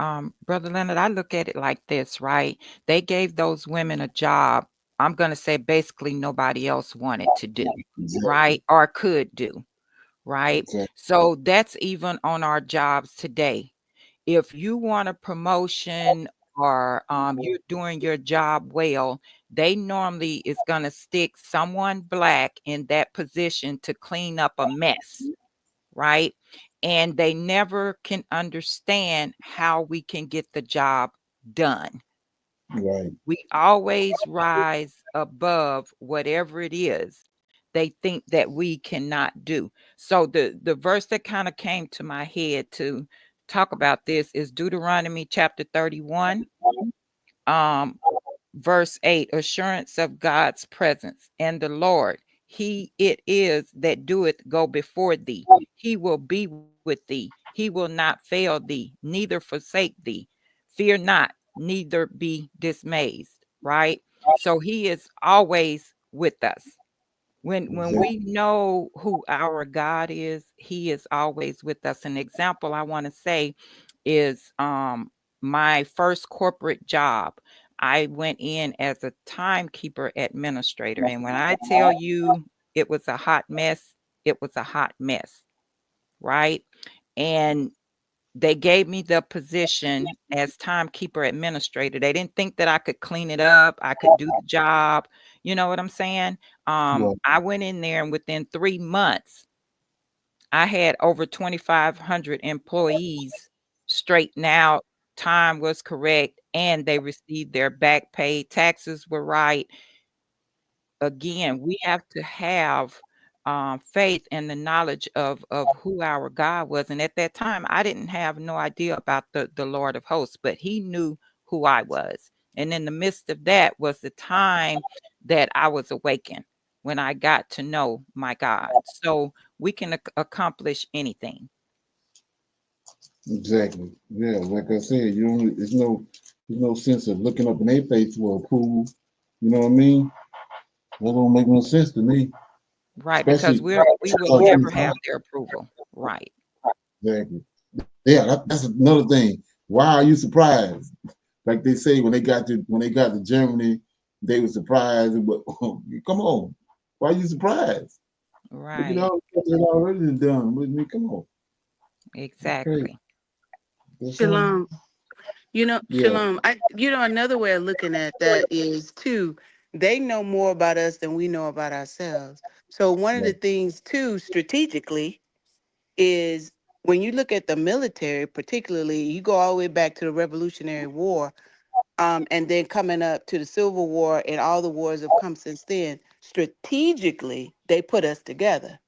S4: Brother Leonard, I look at it like this, right? They gave those women a job. I'm going to say basically nobody else wanted to do,
S1: Exactly.
S4: right? Or could do, right?
S1: Exactly.
S4: So that's even on our jobs today. If you want a promotion or you're doing your job well, they normally is going to stick someone black in that position to clean up a mess, right? And they never can understand how we can get the job done.
S1: Right.
S4: We always rise above whatever it is they think that we cannot do. So the verse that kind of came to my head to talk about this is Deuteronomy chapter 31. Um Verse 8, assurance of God's presence and the Lord, he it is that doeth go before thee. He will be with thee. He will not fail thee, neither forsake thee. Fear not, neither be dismayed, right? So he is always with us. When
S1: Exactly.
S4: we know who our God is, he is always with us. An example I want to say is my first corporate job. I went in as a timekeeper administrator. And when I tell you it was a hot mess, it was a hot mess, right? And they gave me the position as timekeeper administrator. They didn't think that I could clean it up, I could do the job. You know what I'm saying?
S1: Right.
S4: I went in there and within 3 months, I had over 2,500 employees straighten out, time was correct, and they received their back pay, taxes were right. Again, we have to have faith and the knowledge of who our God was. And at that time, I didn't have no idea about the Lord of hosts, but he knew who I was. And in the midst of that was the time that I was awakened when I got to know my God. So we can accomplish anything.
S1: Exactly. Yeah, like I said, you don't. There's no sense of looking up in their face for approval. You know what I mean? That don't make no sense to me.
S4: Right, because
S1: Especially
S4: we will never have their approval. Right.
S1: exactly. Yeah, that's another thing. Why are you surprised? Like they say when they got to Germany, they were surprised. But come on, why are you surprised? Look at
S4: Right.
S1: all what they already done with me. Come on, that's crazy.
S4: Exactly.
S1: That's something.
S3: Shalom.
S1: Yeah,
S3: Shalom. Another way of looking at that is too, they know more about us than we know about ourselves. So one of the
S1: right,
S3: things too, strategically, is when you look at the military, particularly, you go all the way back to the Revolutionary War, and then coming up to the Civil War and all the wars have come since then. Strategically, they put us together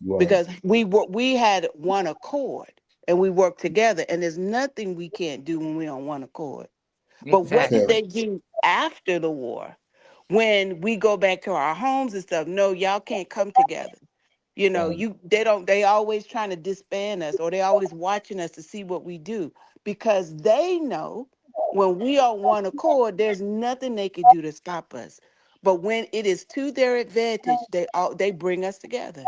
S1: right,
S3: because we had one accord and we worked together. And there's nothing we can't do when we're on one accord. But what did
S1: okay,
S4: Exactly.
S3: they do after the war? When we go back to our homes and stuff, no, y'all can't come together.
S1: right,
S3: They always trying to disband us, or they always watching us to see what we do, because they know when we are one accord, there's nothing they could do to stop us. But when it is to their advantage, they bring us together,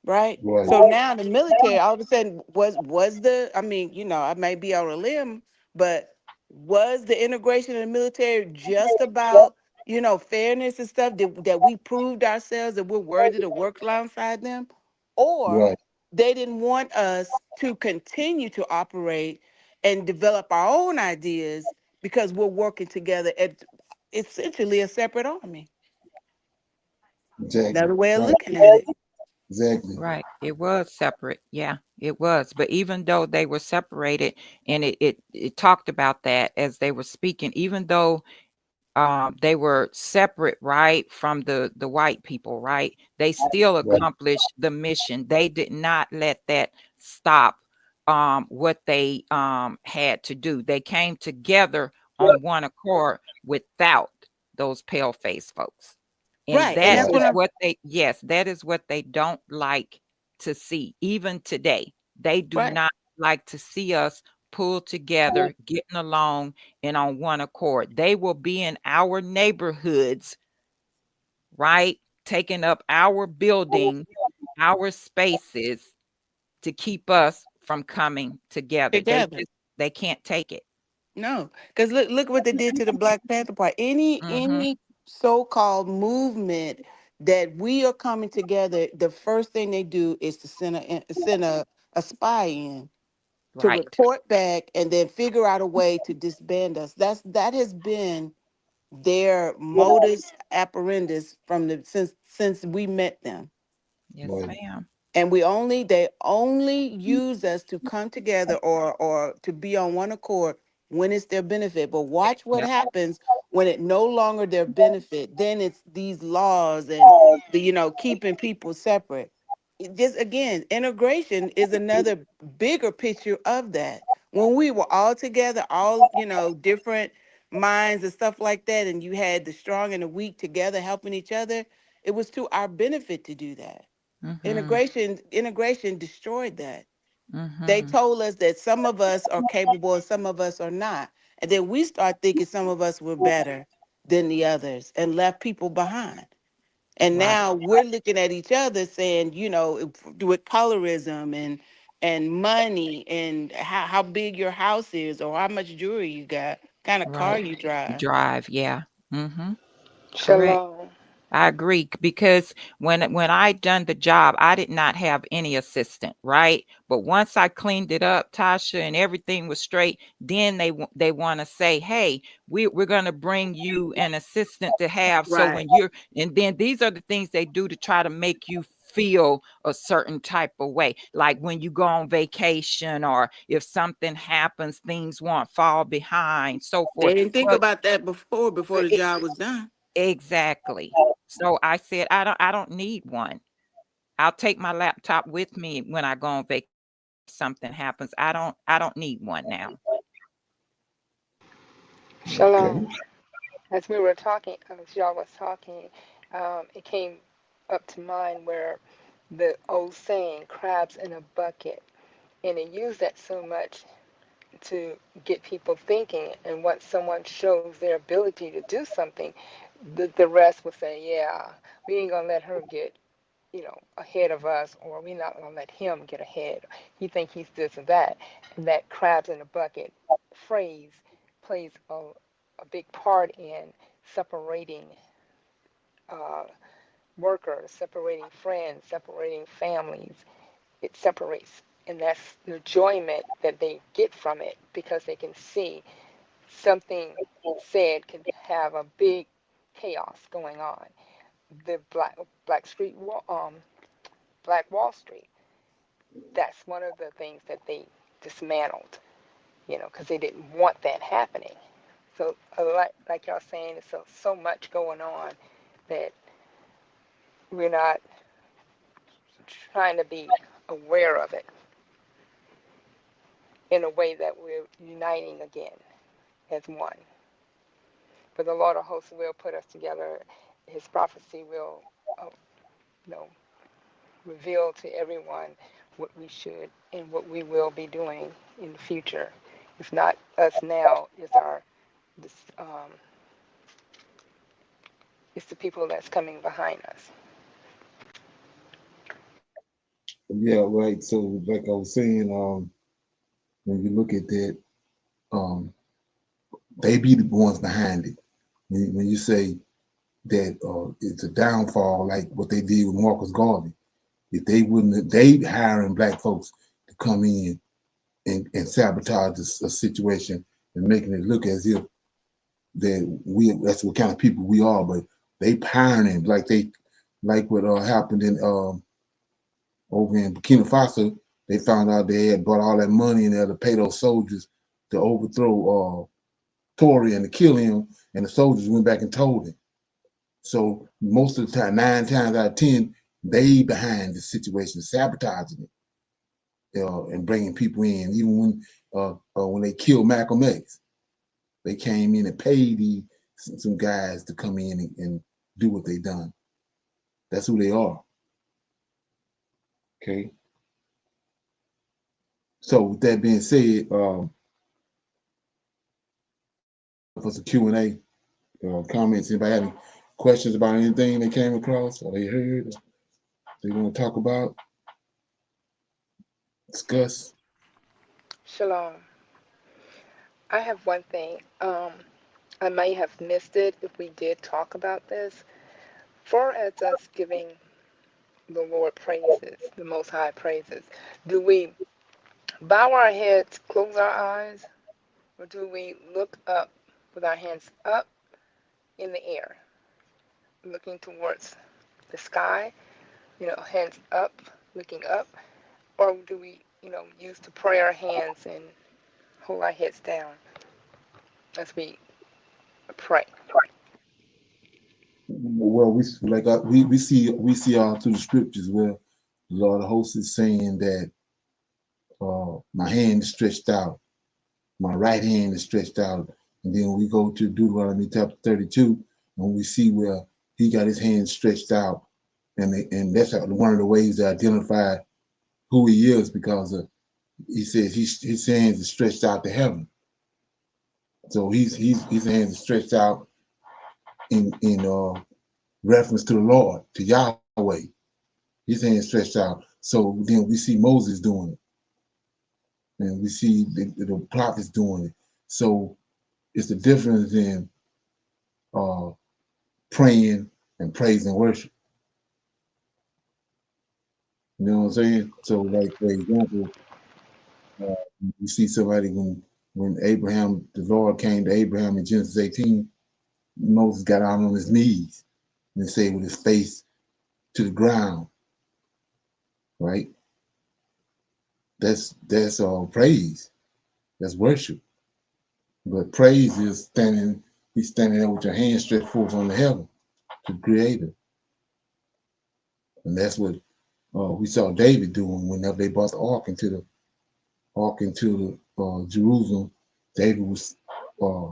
S3: right?
S1: right,
S3: So now the military all of a sudden was the, I mean, I may be on a limb, but was the integration of the military just about, fairness and stuff, that we proved ourselves that we're worthy to work alongside them? Or
S1: right,
S3: they didn't want us to continue to operate and develop our own ideas because we're working together at essentially a separate army.
S1: exactly,
S3: Another way of
S1: right,
S3: looking at it.
S1: exactly,
S4: Right. It was separate. Yeah, it was. But even though they were separated, and it talked about that as they were speaking, even though they were separate, right, from the white people, right, they still
S1: right,
S4: accomplished the mission. They did not let that stop what they had to do. They came together on one accord without those pale face folks. And
S3: Right. And
S4: that
S3: that's
S1: right,
S3: what
S4: is
S3: I'm
S4: what they, yes, that is what they don't like to see. Even today, they do
S3: right.
S4: not like to see us pull together, getting along and on one accord. They will be in our neighborhoods, right? taking up our building, our spaces to keep us from coming together.
S3: Together.
S4: They can't take it.
S3: No, because look what they did to the Black Panther Party.
S4: Mm-hmm.
S3: Any so-called movement that we are coming together, the first thing they do is to send a spy in to
S4: Right.
S3: report back and then figure out a way to disband us. That has been their modus operandus from the since we met them.
S4: Yes,
S1: Right.
S4: ma'am.
S3: And they only use us to come together or to be on one accord when it's their benefit. But watch what
S4: Yep.
S3: happens when it no longer their benefit. Then it's these laws and keeping people separate. Just again, integration is another bigger picture of that. When we were all together, all different minds and stuff like that, and you had the strong and the weak together helping each other, it was to our benefit to do that.
S4: Mm-hmm.
S3: Integration destroyed that. They
S4: Mm-hmm.
S3: told us that some of us are capable and some of us are not. And then we start thinking some of us were better than the others and left people behind. And
S4: Right.
S3: now we're looking at each other saying, with colorism and money and how big your house is or how much jewelry you got, kind of car
S4: Right.
S3: you drive.
S4: Drive. Yeah. Mm-hmm. Correct.
S2: Shalom.
S4: I agree because when I done the job, I did not have any assistant, right? But once I cleaned it up, Tasha, and everything was straight, then they want to say, "Hey, we're going to bring you an assistant to have." So
S3: Right.
S4: when you're and then these are the things they do to try to make you feel a certain type of way. Like when you go on vacation or if something happens, things won't fall behind, so
S3: They
S4: forth.
S3: didn't think
S4: Well,
S3: about that before the job was done.
S4: exactly. So I said, I don't need one. I'll take my laptop with me when I go on vacation. Something happens. I don't need one now.
S1: Okay.
S2: Shalom. As we were talking, as y'all was talking, it came up to mind where the old saying, crabs in a bucket. And it used that so much to get people thinking. And once someone shows their ability to do something, the rest will say, yeah, we ain't going to let her get ahead of us, or we're not going to let him get ahead. He think he's this or that. And that crabs in a bucket phrase plays a big part in separating uh, workers, separating friends, separating families. It separates, and that's the enjoyment that they get from it because they can see something said can have a big chaos going on. The Black Wall Street. That's one of the things that they dismantled, because they didn't want that happening. So, like y'all saying, there's so much going on that we're not trying to be aware of it in a way that we're uniting again as one. But the Lord of hosts will put us together. His prophecy will, uh, you know, reveal to everyone what we should and what we will be doing in the future. It's not us now. This, um, it's the people that's coming behind us.
S1: Yeah, right. So like I was saying, when you look at that, um, they be the ones behind it. When you say that it's a downfall, like what they did with Marcus Garvey, if they wouldn't, they hiring black folks to come in and sabotage a situation and making it look as if that's what kind of people we are, but they hiring like what happened in over in Burkina Faso. They found out they had brought all that money in there to pay those soldiers to overthrow Tory and to kill him, and the soldiers went back and told him. So most of the time, 9 times out of 10, they behind the situation, sabotaging it, and bringing people in. Even when they killed Malcolm X, they came in and paid some guys to come in and do what they done. That's who they are. Okay. So with that being said, for some Q&A comments, anybody have any questions about anything they came across or they heard, or they want to talk about, discuss?
S2: Shalom. I have one thing. I may have missed it if we did talk about this. For as us giving the Lord praises, the Most High praises, do we bow our heads, close our eyes, or do we look up with our hands up in the air, looking towards the sky, hands up, looking up, or do we, use to pray our hands and hold our heads down as we pray?
S1: Well, we see all through the scriptures where the Lord of hosts is saying that my hand is stretched out, my right hand is stretched out, and then we go to Deuteronomy chapter 32, and we see where he got his hand stretched out, and that's one of the ways to identify who he is, because he says his hands are stretched out to heaven. So his hands are stretched out in reference to the Lord, to Yahweh. His hands stretched out. So then we see Moses doing it, and we see the prophets doing it. So it's the difference in uh, praying and praise and worship. You know what I'm saying? So, like for example, you see somebody when Abraham, the Lord came to Abraham in Genesis 18, Moses got down on his knees and said with his face to the ground, right? That's praise. That's worship. But praise is he's standing there with your hands stretched forth on the heaven to the Creator. And that's what we saw David doing whenever they brought the ark into Jerusalem. David was uh,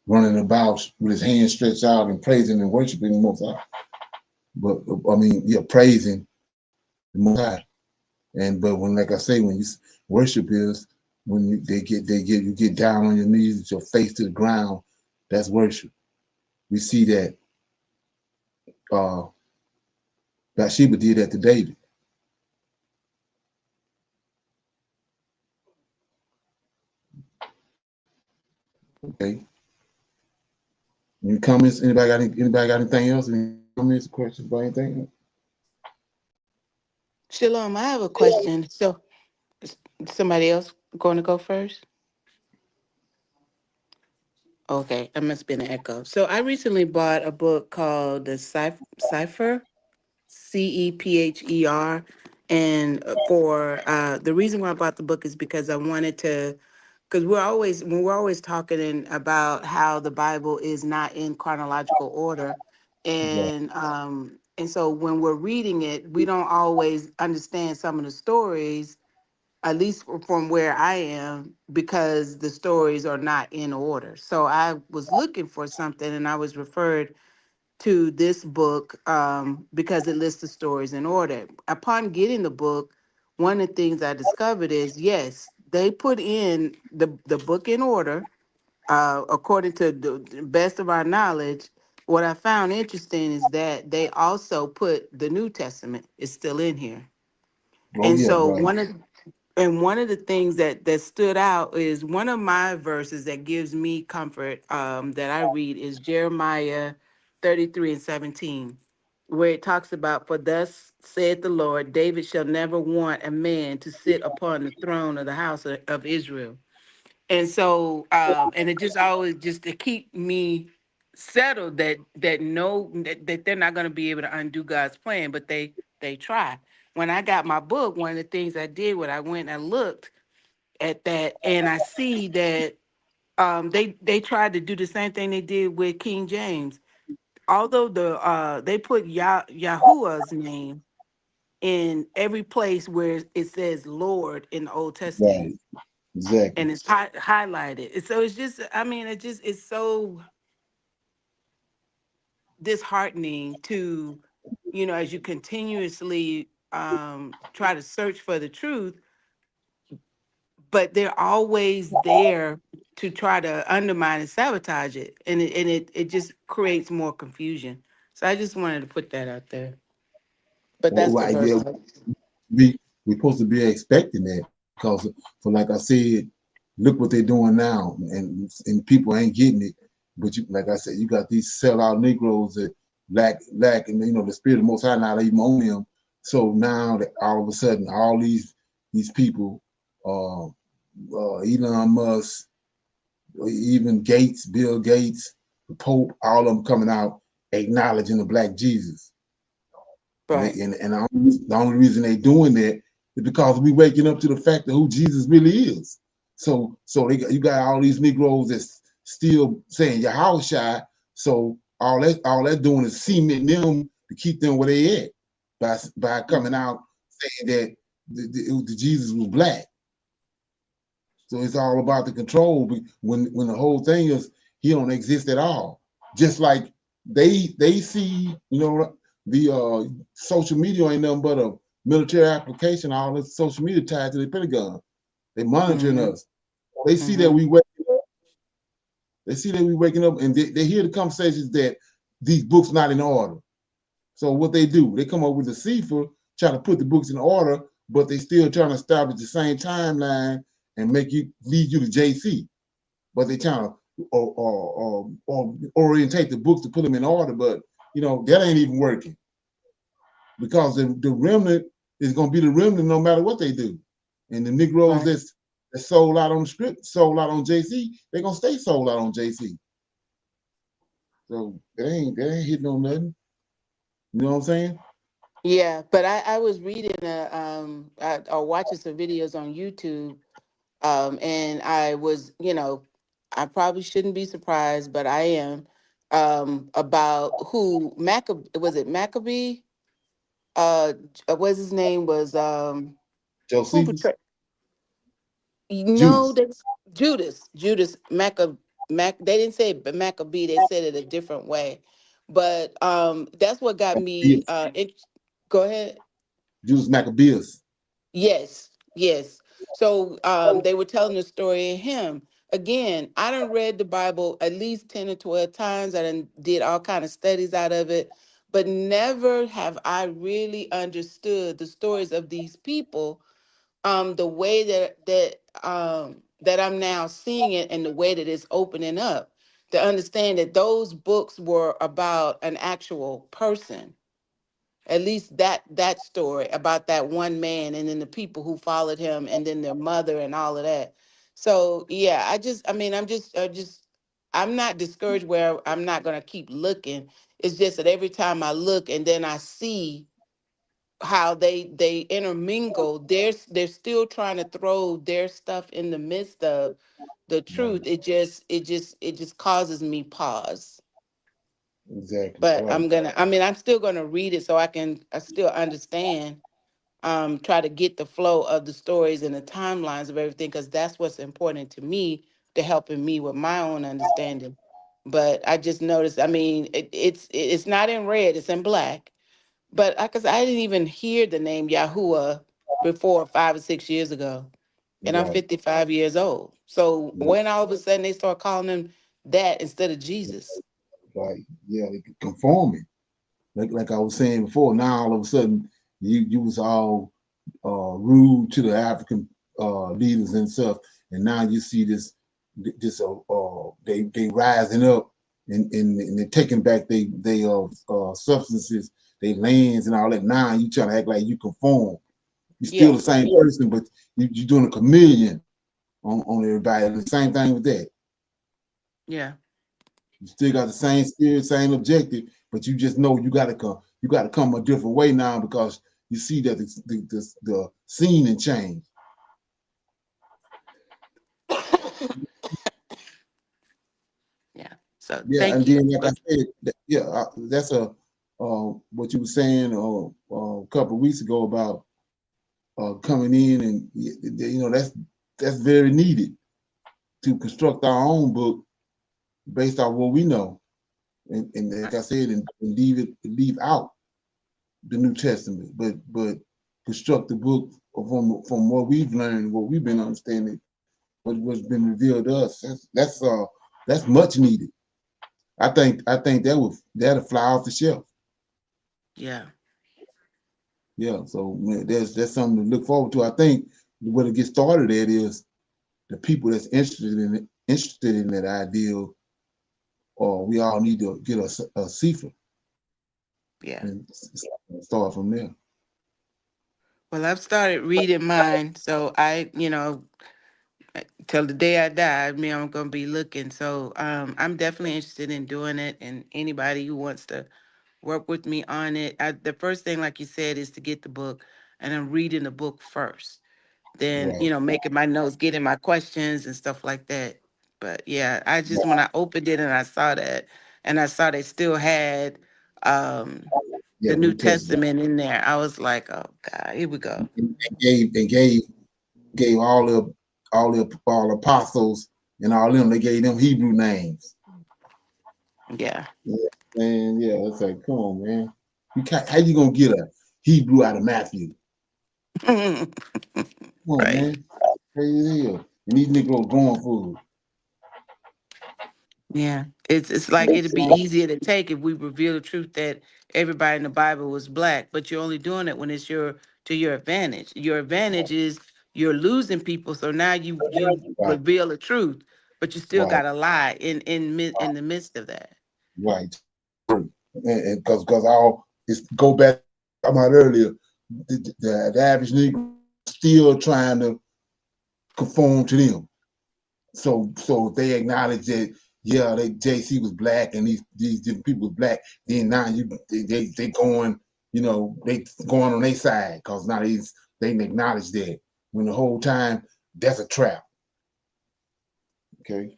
S1: running about with his hands stretched out and praising and worshiping the Most High. But I mean, yeah, praising the Most High. But when, like I say, when you worship is when you get down on your knees with your face to the ground. That's worship. We see that uh, Bathsheba did that to David. Okay. Any comments? Anybody got anything else? Any comments, questions about anything?
S3: Shalom, I have a question. So, somebody else going to go first? Okay, I must be an echo. So, I recently bought a book called The Cipher, Cepher. And for the reason why I bought the book is because I wanted to, because we're always talking about how the Bible is not in chronological order,
S1: Yeah.
S3: and so when we're reading it, we don't always understand some of the stories, at least from where I am, because the stories are not in order. So I was looking for something, and I was referred to this book because it lists the stories in order. Upon getting the book, one of the things I discovered is yes, they put in the book in order according to the best of our knowledge. What I found interesting is that they also put the New Testament is still in here.
S1: Oh
S3: And
S1: yeah,
S3: so
S1: right.
S3: one of the things that stood out is one of my verses that gives me comfort that I read is Jeremiah 33:17, where it talks about, for thus saith the Lord, David shall never want a man to sit upon the throne of the house of Israel. And so and it just always just to keep me settled that they're not going to be able to undo God's plan, but they try. When I got my book, one of the things I did was I went and looked at that, and I see that they tried to do the same thing they did with King James. Although they put Yahuwah's name in every place where it says Lord in the Old Testament,
S1: Right. Exactly.
S3: and it's highlighted. And so it's just, I mean, it's so disheartening to, as you continuously try to search for the truth, but they're always there to try to undermine and sabotage it, and it just creates more confusion. So I just wanted to put that out there. But that's the
S1: Right there,
S3: verse.
S1: we're supposed to be expecting that because, for like I said, look what they're doing now, and people ain't getting it. But you, like I said, you got these sellout Negroes that lack, and the spirit of the Most High not even on them. So now that all of a sudden, all these people, Elon Musk, even Gates, Bill Gates, the Pope, all of them coming out acknowledging the Black Jesus.
S3: Right.
S1: And the only reason they doing that is because we waking up to the fact of who Jesus really is. So you got all these Negroes that's still saying Yahushua. So all that doing is cementing them to keep them where they at by coming out saying that the Jesus was black. So it's all about the control. When the whole thing is he don't exist at all. Just like they see, the social media ain't nothing but a military application. All this social media tied to the Pentagon. They monitoring
S3: Mm-hmm.
S1: us. They see that
S3: Mm-hmm.
S1: we waking up. They see that we waking up, and they hear the conversations that these books not in order. So what they do, they come up with a cipher, try to put the books in order, but they still trying to establish the same timeline and lead you to JC. But they trying to or orientate the books to put them in order, but that ain't even working because the remnant is going to be the remnant no matter what they do, and the Negroes
S3: Right.
S1: that's sold out on the script, sold out on JC, they're gonna stay sold out on JC. So they ain't hitting on nothing. You know what I'm saying?
S3: Yeah, but I was reading or watching some videos on YouTube, and I was, I probably shouldn't be surprised, but I am, about who was it Maccabee? What's his name was who
S1: Josephus,
S3: betrayed? No,
S1: Judas,
S3: that's Judas They didn't say it Maccabee. They said it a different way, but that's what got me.
S1: Maccabeus,
S3: Go ahead.
S1: Judas Maccabeus.
S3: Yes, yes. So they were telling the story of him. Again, I done read the Bible at least 10 or 12 times. I done did all kind of studies out of it, but never have I really understood the stories of these people the way that I'm now seeing it and the way that it's opening up to understand that those books were about an actual person, at least that story about that one man and then the people who followed him and then their mother and all of that. So yeah, I'm not discouraged where I'm not going to keep looking. It's just that every time I look and then I see how they intermingle, they're still trying to throw their stuff in the midst of the
S1: Right.
S3: truth. It just causes me pause.
S1: Exactly.
S3: But
S1: Right.
S3: I'm still gonna read it so I still understand, try to get the flow of the stories and the timelines of everything, because that's what's important to me, to helping me with my own understanding. But I just noticed, it's not in red, it's in black. But because I didn't even hear the name Yahuwah before 5 or 6 years ago, and I'm
S1: Right.
S3: 55 years old. So
S1: Yeah.
S3: when all of a sudden they start calling him that instead of Jesus,
S1: Right. Yeah. They conforming. Like I was saying before. Now all of a sudden you was all rude to the African leaders and stuff, and now you see this they rising up and they're taking back they substances, they lands and all that. Now you trying to act like you conform. You're still
S3: yeah,
S1: the same person, but you're doing a chameleon on everybody. The same thing with that.
S3: yeah,
S1: You still got the same spirit, same objective, but you just know you gotta come. You gotta come a different way now because you see that the scene and change.
S3: yeah. So
S1: Yeah,
S3: thank
S1: and
S3: you.
S1: then like I
S3: But
S1: said, that's what you were saying a couple of weeks ago about coming in, and that's very needed to construct our own book based on what we know, and like I said, and leave out the New Testament, but construct the book from what we've learned, what we've been understanding, what's been revealed to us. That's much needed. I think that'll fly off the shelf.
S3: Yeah.
S1: Yeah, so that's something to look forward to. I think what it gets started at is the people that's interested in that ideal, or we all need to get a CIFA
S3: Yeah.
S1: and start from there.
S3: Well, I've started reading mine, so till the day I die, I'm gonna be looking. So I'm definitely interested in doing it, and anybody who wants to work with me on it. The first thing, like you said, is to get the book, and I'm reading the book first. Then,
S1: Right,
S3: making my notes, getting my questions and stuff like that. But yeah, I just, when
S1: right.
S3: I opened it and I saw that, and I saw they still had um,
S1: Yeah,
S3: the
S1: the
S3: New
S1: New Testament.
S3: Testament in there, I was like, oh God, here we go.
S1: And gave all the apostles and all them. They gave them Hebrew names.
S3: Yeah.
S1: Yeah, man. Yeah, it's like, come on, man. You can't. How you gonna get a Hebrew out of Matthew? Come on,
S3: Right.
S1: man. Crazy as hell. And these niggas going for it.
S3: Yeah. It's like it'd be easier to take if we reveal the truth that everybody in the Bible was black, but you're only doing it when it's to your advantage. Your advantage is you're losing people, so now you
S1: Right,
S3: reveal the truth, but you still
S1: right,
S3: got to lie in the midst of that.
S1: right. And because all it's go back about earlier, the average Negro still trying to conform to them. So if they acknowledge that, yeah, JC was black and these different people was black, then now they going, they going on their side because now they acknowledge that when the whole time that's a trap. Okay.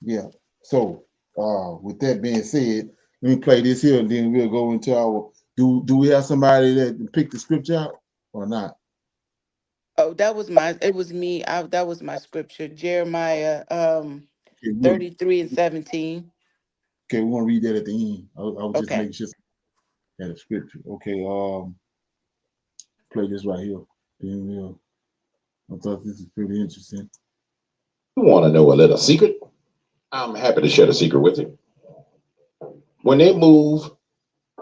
S1: Yeah. So with that being said, let me play this here and then we'll go into our do we have somebody that picked the scripture out or not?
S3: Oh, it was me. That was my scripture, Jeremiah
S1: Okay,
S3: 33 and 17.
S1: we want to read that at the end. I was just
S3: Okay.
S1: making sure that a scripture. Okay, play this right here. Then I thought this is pretty interesting.
S10: You want to know a little secret? I'm happy to share the secret with you. When they move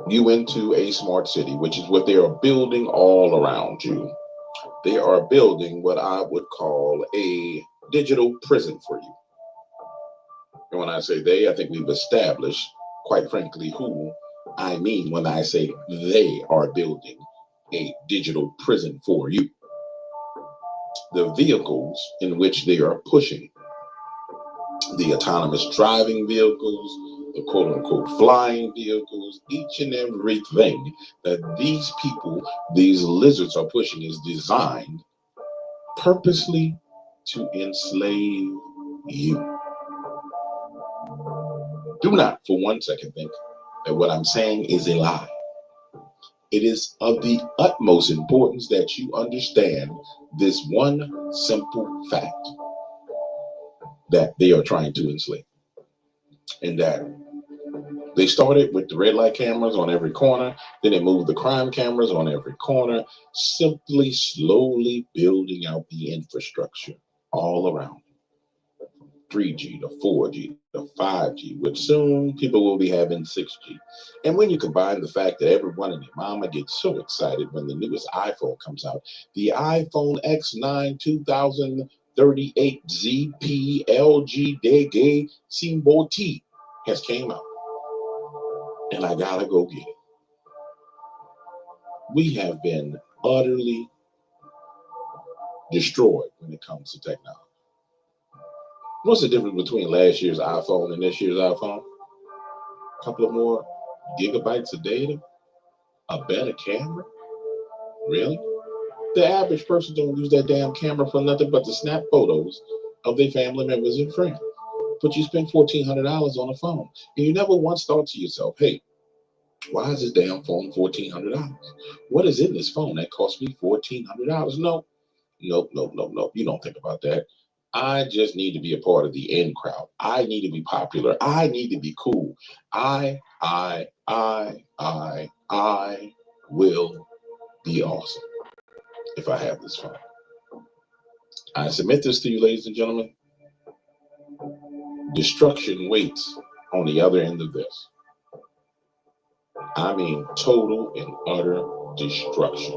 S10: you into a smart city, which is what they are building all around you, they are building what I would call a digital prison for you. And when I say they, I think we've established, quite frankly, who I mean when I say they are building a digital prison for you. The vehicles in which they are pushing, the autonomous driving vehicles, the quote unquote flying vehicles, each and everything that these people, these lizards are pushing is designed purposely to enslave you. Do not for one second think that what I'm saying is a lie. It is of the utmost importance that you understand this one simple fact that they are trying to enslave. And that they started with the red light cameras on every corner, then they moved the crime cameras on every corner, simply slowly building out the infrastructure all around. 3G to 4G to 5G, which soon people will be having 6G. And when you combine the fact that everyone and their mama gets so excited when the newest iPhone comes out, the iPhone X9 2038 ZP LG Dege Simbo T has came out. And I gotta go get it. We have been utterly destroyed when it comes to technology. What's the difference between last year's iPhone and this year's iPhone? A couple of more gigabytes of data, a better camera? Really? The average person don't use that damn camera for nothing but to snap photos of their family members and friends. But you spend $1,400 on a phone, and you never once thought to yourself, hey, why is this damn phone $1,400? What is in this phone that cost me $1,400? No, nope, nope, nope, nope. You don't think about that. I just need to be a part of the in crowd. I need to be popular. I need to be cool. I will be awesome if I have this phone. I submit this to you, ladies and gentlemen. Destruction waits on the other end of this. I mean, total and utter destruction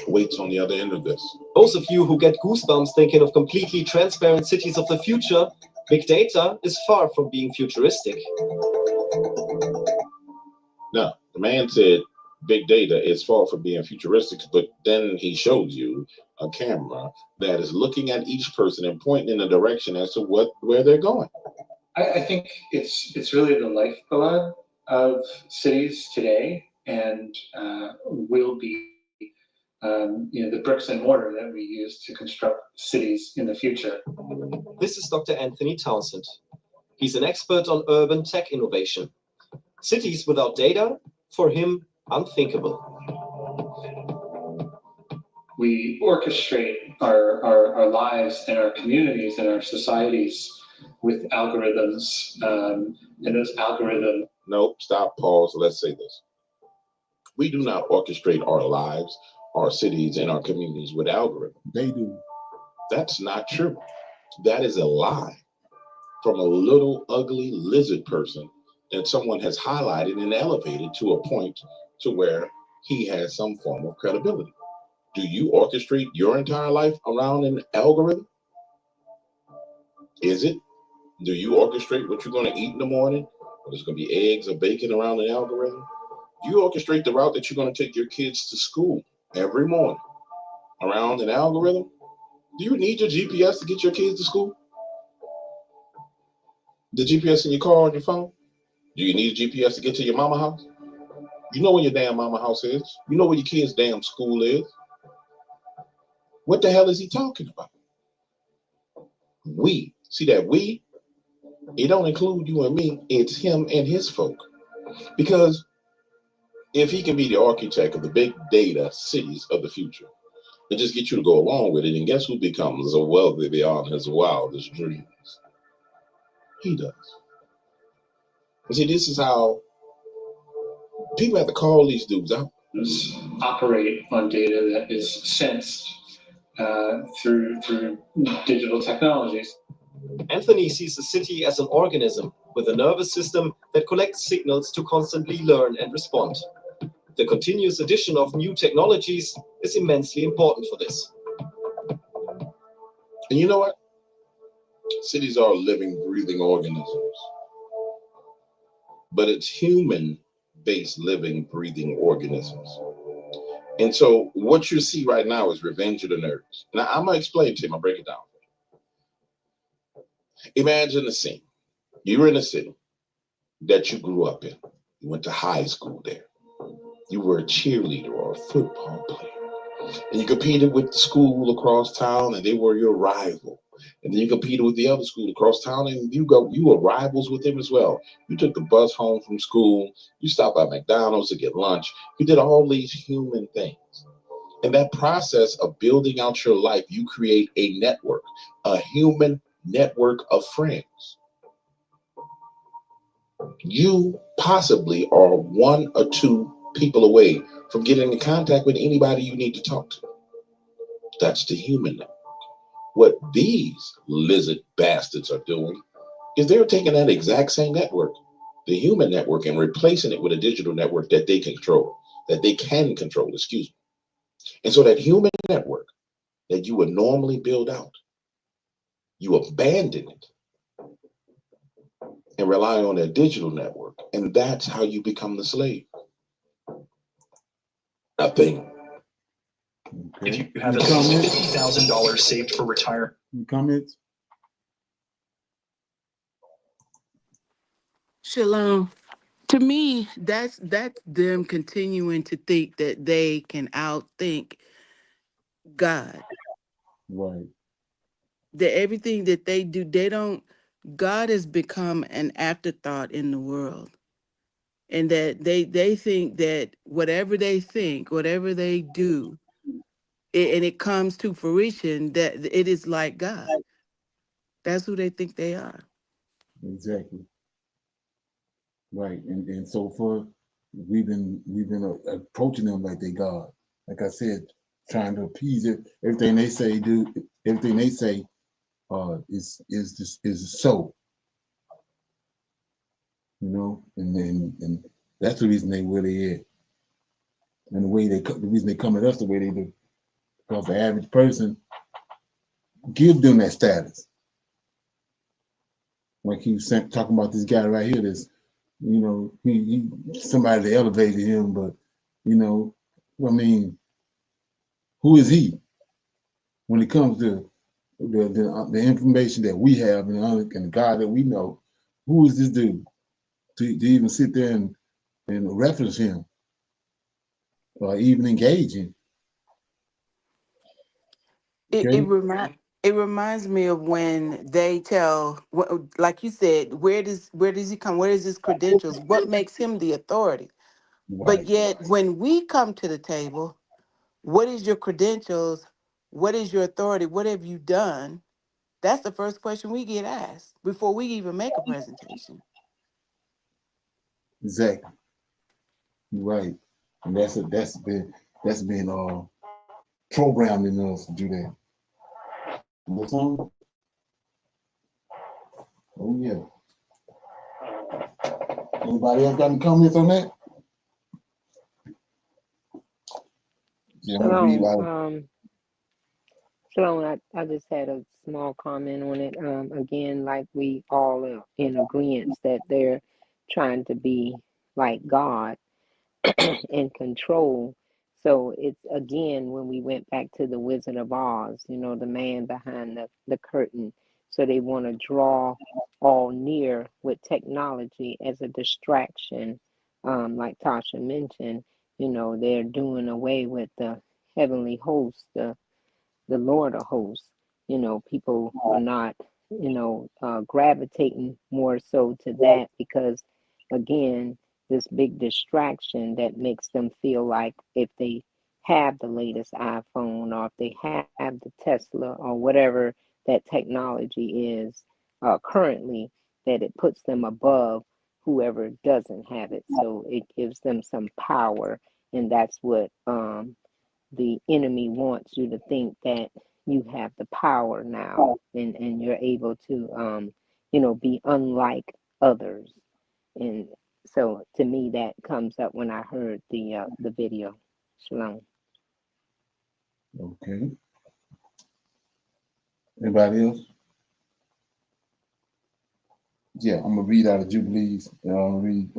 S10: waits on the other end of this.
S11: Those of you who get goosebumps thinking of completely transparent cities of the future, big data is far from being futuristic.
S10: Now, the man said big data is far from being futuristic, but then he shows you a camera that is looking at each person and pointing in a direction as to where they're going.
S12: I think it's really the lifeblood of cities today, and will be the bricks and mortar that we use to construct cities in the future.
S11: This is Dr. Anthony Townsend. He's an expert on urban tech innovation. Cities without data, for him, unthinkable.
S12: We orchestrate our lives and our communities and our societies with algorithms, and those algorithms.
S10: Nope, stop, pause, let's say this. We do not orchestrate our lives, our cities, and our communities with algorithms.
S1: They do.
S10: That's not true. That is a lie from a little ugly lizard person that someone has highlighted and elevated to a point to where he has some form of credibility. Do you orchestrate your entire life around an algorithm? Is it? Do you orchestrate what you're going to eat in the morning? Or there's going to be eggs or bacon around an algorithm? Do you orchestrate the route that you're going to take your kids to school every morning around an algorithm? Do you need your GPS to get your kids to school? The GPS in your car on your phone? Do you need a GPS to get to your mama house? You know where your damn mama house is. You know where your kid's damn school is. What the hell is he talking about? We. See that we? It don't include you and me. It's him and his folk. Because if he can be the architect of the big data cities of the future and just get you to go along with it, and guess who becomes a wealthy beyond his wildest dreams? He does. You see, this is how people have to call these dudes out.
S12: Operate on data that is sensed through digital technologies.
S11: Anthony sees the city as an organism with a nervous system that collects signals to constantly learn and respond. The continuous addition of new technologies is immensely important for this.
S10: And you know what? Cities are living, breathing organisms. But it's human-based living, breathing organisms. And so what you see right now is Revenge of the Nerds. Now, I'm going to explain to you. I'll break it down. Imagine the scene. You're in a city that you grew up in. You went to high school there. You were a cheerleader or a football player. And you competed with the school across town, and they were your rival. And then you competed with the other school across town, and you were rivals with them as well. You took the bus home from school. You stopped by McDonald's to get lunch. You did all these human things. In that process of building out your life, you create a network, a human network of friends. You possibly are one or two people away from getting in contact with anybody you need to talk to. That's the human network. What these lizard bastards are doing is they're taking that exact same network, the human network, and replacing it with a digital network that they control, excuse me. And so that human network that you would normally build out, you abandon it and rely on a digital network. And that's how you become the slave. I think.
S13: Okay. If you have $50,000 saved for retirement.
S1: Comments?
S3: Shalom. To me, that's them continuing to think that they can outthink God.
S1: Right.
S3: That everything that they do, God has become an afterthought in the world. And that they think that whatever they think, whatever they do, and it comes to fruition, that it is like God. That's who they think they are.
S1: Exactly. Right. And so far, we've been approaching them like they God. Like I said, trying to appease it. Everything they say is so. you know, and that's the reason they where they at, and the reason they come at us the way they do, because the average person give them that status. Like he was talking about this guy right here, that's, you know, he somebody that elevated him, but you know, I mean, who is he when it comes to the information that we have and the God that we know? Who is this dude to even sit there and reference him or even engage him?
S3: It
S1: Okay,
S3: it remind it reminds me of when they tell, like you said, where does he come? What is his credentials? What makes him the authority? But
S1: right,
S3: yet, when we come to the table, what is your credentials? What is your authority? What have you done? That's the first question we get asked before we even make a presentation.
S1: exactly, right, and that's been programmed in us to do that. What's on? Oh yeah. Anybody else got any comments on that? Yeah, I'm gonna read
S9: Shalom.
S1: out.
S9: Shalom. I just had a small comment on it. Again, like we all are in agreement that they're trying to be like God and control. So it's again when we went back to the Wizard of Oz, you know, the man behind the curtain. So they want to draw all near with technology as a distraction. Like Tasha mentioned, you know, they're doing away with the heavenly host, the Lord of hosts. You know, people are not, gravitating more so to that because, again, this big distraction that makes them feel like if they have the latest iPhone or if they have the Tesla or whatever that technology is currently, that it puts them above whoever doesn't have it. So it gives them some power, and that's what the enemy wants you to think that you have the power now and you're able to be unlike others. And so to me that comes up when I heard the video. Shalom.
S1: Okay. Anybody else? Yeah, I'm gonna read out of Jubilees. I'm gonna read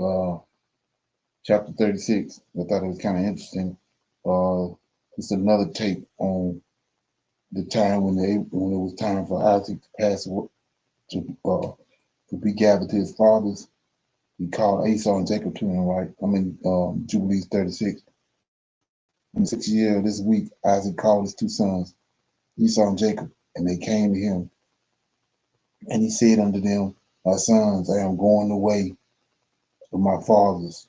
S1: chapter 36. I thought it was kind of interesting. It's another take on the time when it was time for Isaac to pass to be gathered to his fathers. He called Esau and Jacob to him. Right. I'm in Jubilees 36. In the 6th year of this week, Isaac called his 2 sons, Esau and Jacob, and they came to him. And he said unto them, my sons, I am going away of my fathers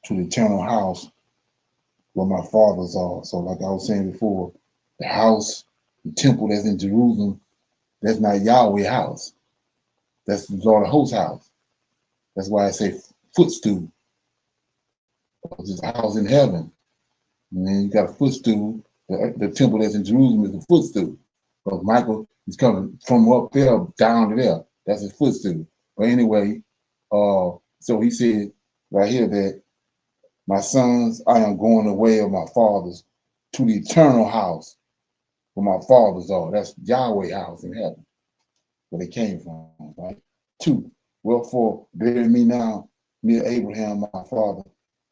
S1: to the eternal house where my fathers are. So, like I was saying before, the house, the temple that's in Jerusalem, that's not Yahweh's house. That's the Lord of hosts' house. That's why I say footstool. It's a house in heaven. And then you got a footstool. The temple that's in Jerusalem is a footstool. Because Michael is coming from up there down to there. That's his footstool. But anyway, so he said right here that my sons, I am going away of my fathers to the eternal house where my fathers are. That's Yahweh house in heaven, where they came from, right? 2, wherefore bury me now near Abraham, my father,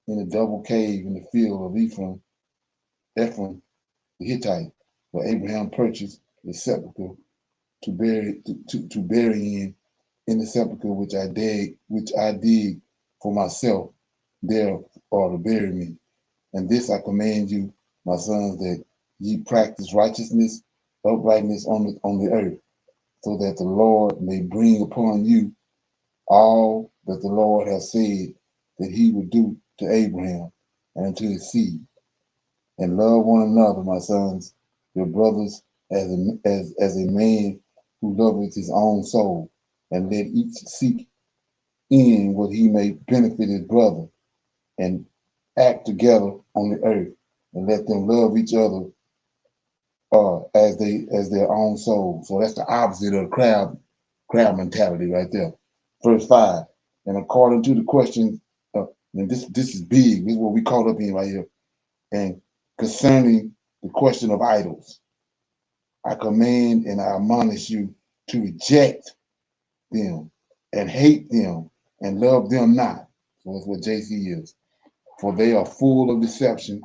S1: in a double cave in the field of Ephraim the Hittite, where Abraham purchased the sepulchre to bury in the sepulchre which I dig for myself there or to bury me. And this I command you, my sons, that ye practice righteousness, uprightness on the earth, so that the Lord may bring upon you all that the Lord has said that he would do to Abraham and to his seed. And love one another, my sons, your brothers, as a man who loveth his own soul, and let each seek in what he may benefit his brother, and act together on the earth, and let them love each other as their own soul. So that's the opposite of crowd mentality right there. Verse 5. And according to the question, and this is big. This is what we caught up in right here. And concerning the question of idols, I command and I admonish you to reject them and hate them and love them not. So that's what JC is. For they are full of deception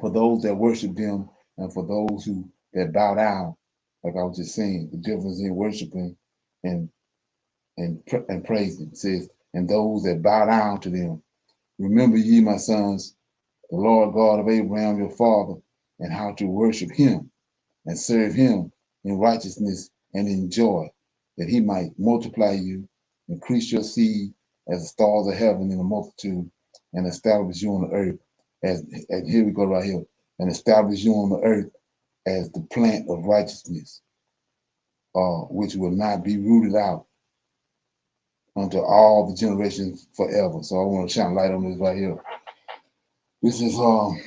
S1: for those that worship them and for those who that bow down. Like I was just saying, the difference in worshiping and praising. It says, and those that bow down to them. Remember ye, my sons, the Lord God of Abraham your father, and how to worship him and serve him in righteousness and in joy, that he might multiply you, increase your seed as the stars of heaven in a multitude, and establish you on the earth as here we go right here, and establish you on the earth as the plant of righteousness, which will not be rooted out unto all the generations forever. So I want to shine light on this right here. This is the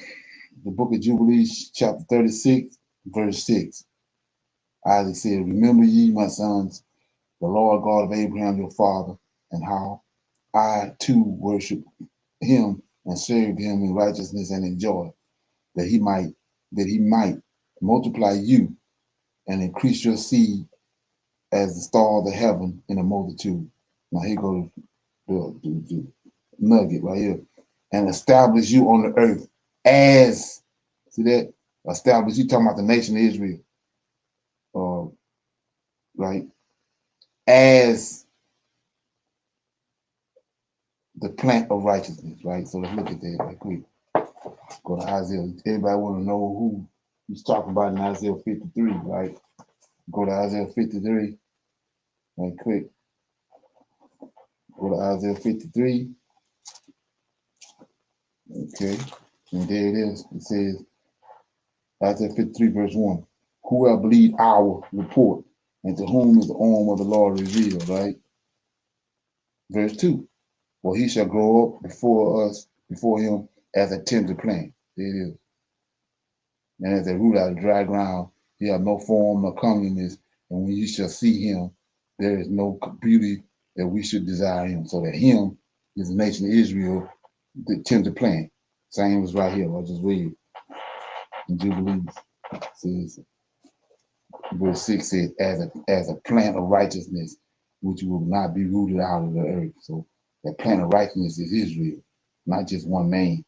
S1: book of Jubilees, chapter 36, verse 6. Isaac said, remember ye, my sons, the Lord God of Abraham your father, and how I too worship him and served him in righteousness and in joy, that he might multiply you and increase your seed as the stars of heaven in a multitude. Now here goes the nugget right here. And establish you on the earth as, see that? Establish, you talking about the nation of Israel. Right? As the plant of righteousness, right? So let's look at that right quick. Go to Isaiah. Everybody want to know who he's talking about in Isaiah 53, right? Go to Isaiah 53 right quick. Go to Isaiah 53. Okay. And there it is. It says, Isaiah 53, verse 1. Who will believe our report, and to whom is the arm of the Lord revealed, right? Verse 2. For he shall grow up before him as a tender plant. There it is. And as a root out of dry ground, he have no form nor comeliness, and when you shall see him, there is no beauty that we should desire him. So that him is the nation of Israel, the tender plant. Same as right here. I'll just read in Jubilees. It says, verse 6 says, as a plant of righteousness, which will not be rooted out of the earth. So that plant of righteousness is Israel, not just one man.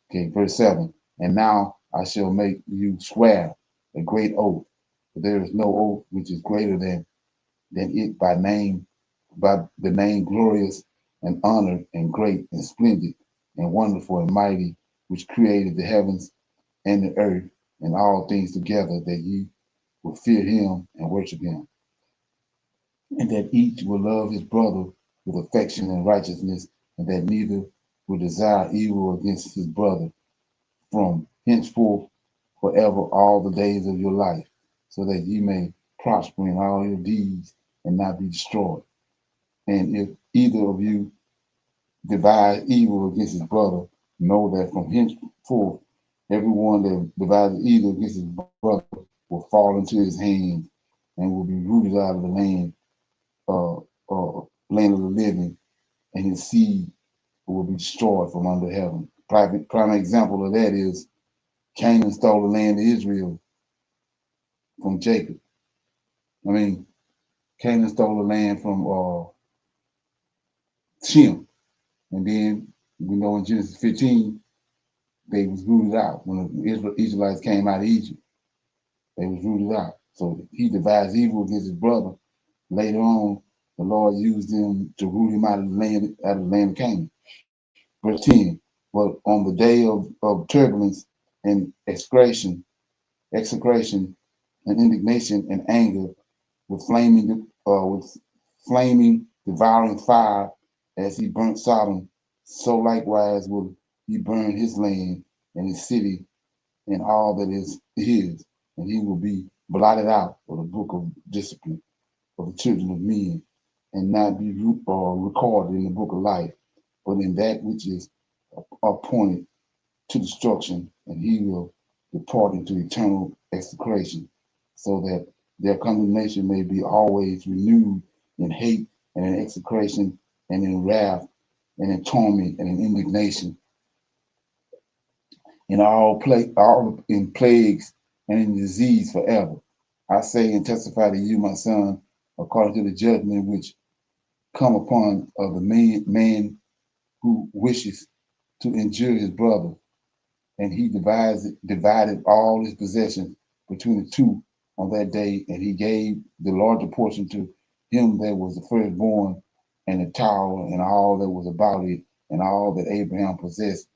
S1: Okay, verse 7. And now I shall make you swear a great oath, for there is no oath which is greater than it by the name glorious and honored and great and splendid and wonderful and mighty, which created the heavens and the earth and all things together, that ye will fear him and worship him, and that each will love his brother with affection and righteousness, and that neither will desire evil against his brother from henceforth forever all the days of your life, so that ye may prosper in all your deeds and not be destroyed. And if either of you devise evil against his brother, know that from henceforth everyone that devises evil against his brother will fall into his hands and will be rooted out of the land of the living, and his seed will be destroyed from under heaven. Prime example of that is Canaan stole the land of Israel from Jacob. I mean, Canaan stole the land from Shem. And then we know in Genesis 15, they was rooted out. When the Israelites came out of Egypt, they was rooted out. So he devised evil against his brother. Later on, the Lord used them to root him out of the land of Canaan. Verse 10, but on the day of turbulence and execration and indignation and anger, with flaming devouring fire, as he burnt Sodom, so likewise will he burn his land and his city and all that is his, and he will be blotted out of the book of discipline of the children of men, and not be recorded in the book of life, but in that which is appointed to destruction, and he will depart into eternal execration, so that their condemnation may be always renewed in hate and in execration and in wrath and in torment and in indignation, in all in plagues and in disease forever. I say and testify to you, my son, according to the judgment which come upon the man who wishes to injure his brother, and he divided all his possessions between the two on that day, and he gave the larger portion to him that was the firstborn, and the tower, and all that was about it, and all that Abraham possessed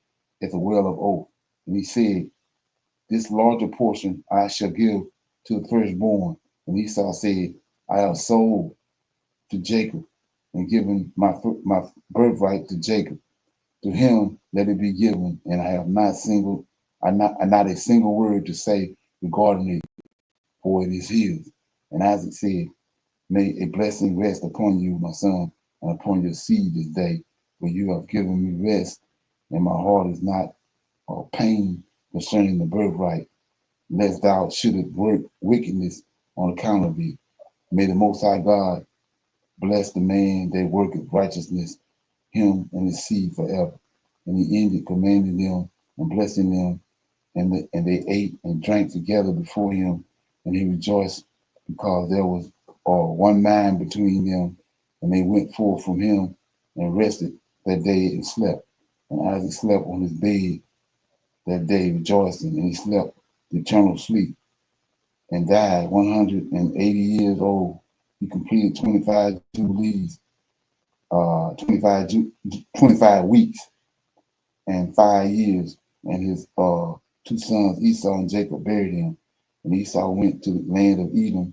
S1: at the well of oak. And he said, this larger portion I shall give to the firstborn. And Esau said, I have sold to Jacob and given my birthright to Jacob. To him let it be given, and I have not a single word to say regarding it, for it is his. And Isaac said, may a blessing rest upon you, my son, and upon your seed this day, for you have given me rest, and my heart is not pain concerning the birthright, lest thou shouldest work wickedness on account of thee. May the Most High God bless the man that worketh righteousness, him and his seed forever. And he ended commanding them and blessing them, and they ate and drank together before him, and he rejoiced because there was one mind between them, and they went forth from him and rested that day and slept. And Isaac slept on his bed that day rejoicing, and he slept the eternal sleep and died 180 years old. He completed 25 jubilees, 25 weeks and 5 years, and his two sons, Esau and Jacob, buried him. And Esau went to the land of Edom,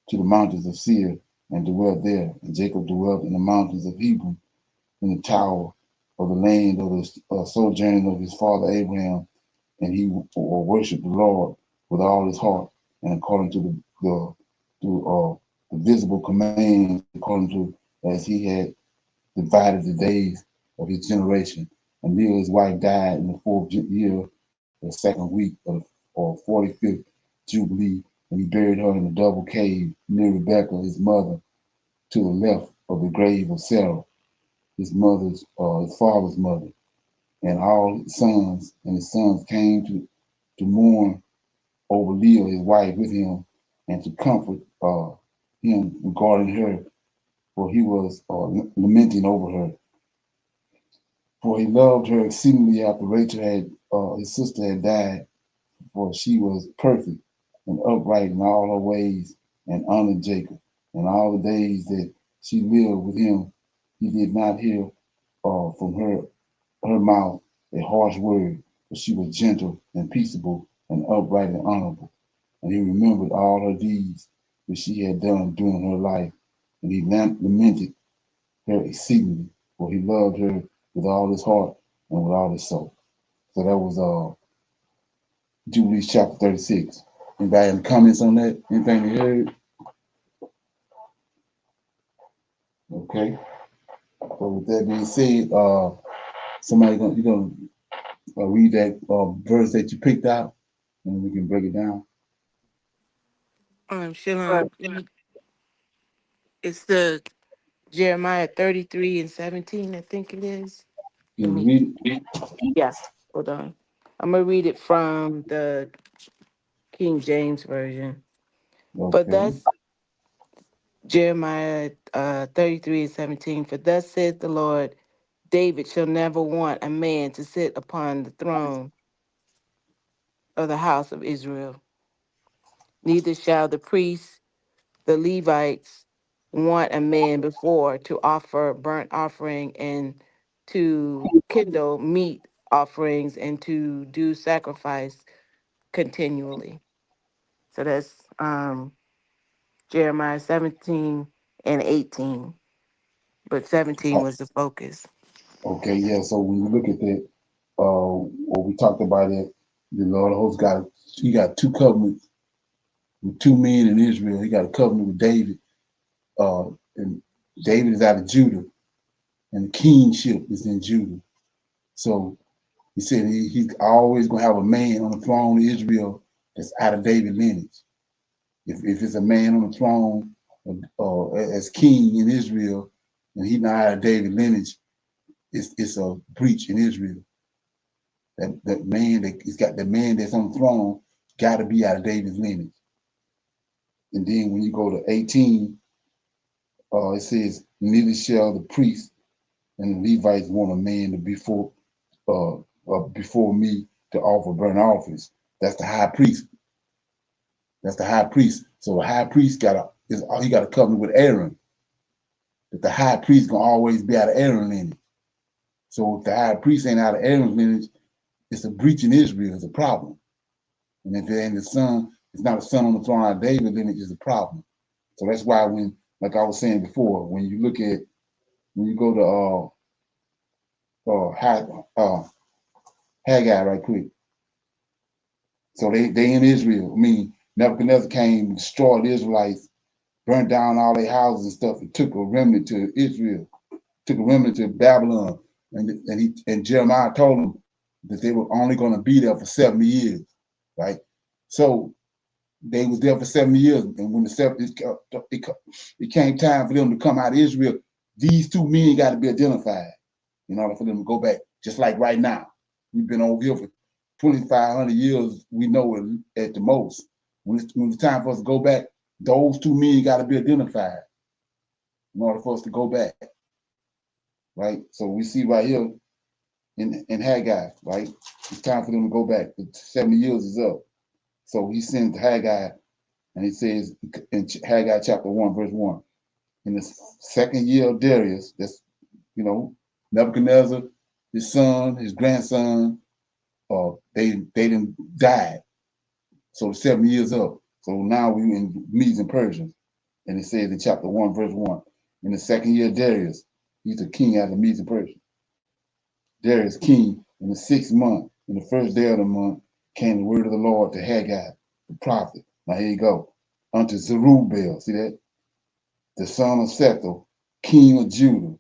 S1: to the mountains of Seir, and dwelt there. And Jacob dwelt in the mountains of Hebron, in the tower of the land of the sojourning of his father Abraham. And he worshipped the Lord with all his heart, and according to the visible commands, according to as he had divided the days of his generation. And Leah, his wife, died in the 4th year, the 2nd week of 45th Jubilee, and he buried her in a double cave near Rebekah, his mother, to the left of the grave of Sarah, his father's mother. And all his sons came to mourn over Leah, his wife, with him, and to comfort him regarding her, for he was lamenting over her. For he loved her exceedingly after Rachel his sister had died, for she was perfect and upright in all her ways, and honored Jacob. And all the days that she lived with him, he did not hear from her mouth a harsh word, but she was gentle and peaceable and upright and honorable. And he remembered all her deeds which she had done during her life, and he lamented her exceedingly, for he loved her with all his heart and with all his soul. So that was Jubilees chapter 36. Anybody have any comments on that? Anything you heard? Okay. So with that being said, you're gonna read that verse that you picked out, and we can break it down.
S3: Shalom. It's the Jeremiah 33 and 17, I think it is. Let
S1: Can you
S3: me,
S1: read it?
S3: yeah, hold on. I'm going to read it from the King James Version. But
S1: Okay.
S3: thus, Jeremiah 33 and 17, for thus saith the Lord, David shall never want a man to sit upon the throne of the house of Israel. Neither shall the priests, the Levites, want a man before to offer burnt offering and to kindle meat offerings and to do sacrifice continually. So that's Jeremiah 17 and 18. But 17 was the focus.
S1: Okay, yeah. So when you look at that, what we talked about it, the Lord of hosts got two covenants with two men in Israel. He got a covenant with David, and David is out of Judah, and the kingship is in Judah. So he said he's always gonna have a man on the throne of Israel that's out of David lineage. If it's a man on the throne as king in Israel, and he not out of David lineage, it's a breach in Israel. That man that he's got the man that's on the throne got to be out of David's lineage. And then when you go to 18, it says, neither shall the priest and the Levites want a man to before me to offer burnt offerings. That's the high priest. That's the high priest. So the high priest got a covenant with Aaron. That the high priest gonna always be out of Aaron's lineage. So if the high priest ain't out of Aaron's lineage, it's a breach in Israel. It's a problem. And if there ain't the son, it's not a son on the throne out of David lineage, it's a problem. So that's why when, like I was saying before, when you go to Haggai right quick. So they in Israel. I mean, Nebuchadnezzar came and destroyed the Israelites, burnt down all their houses and stuff, and took a remnant to Israel, took a remnant to Babylon. And Jeremiah told them that they were only going to be there for 70 years, right? So they was there for 70 years, and when it came time for them to come out of Israel, these two men got to be identified in order for them to go back. Just like right now, we've been over here for 2,500 years. We know it at the most. When it's time for us to go back, those two men got to be identified in order for us to go back, right? So we see right here in Haggai, right? It's time for them to go back. The 70 years is up. So he sends Haggai, and he says in Haggai chapter 1, verse 1, in the second year of Darius, that's, Nebuchadnezzar, his son, his grandson, they didn't died. So 7 years up. So now we in Medes and Persians. And it says in chapter 1, verse 1, in the second year of Darius, he's a king out of the Medes and Persians. Darius king in the 6th month, in the first day of the month, came the word of the Lord to Haggai, the prophet. Now here you go. Unto Zerubbabel, see that? The son of Sethel, king of Judah.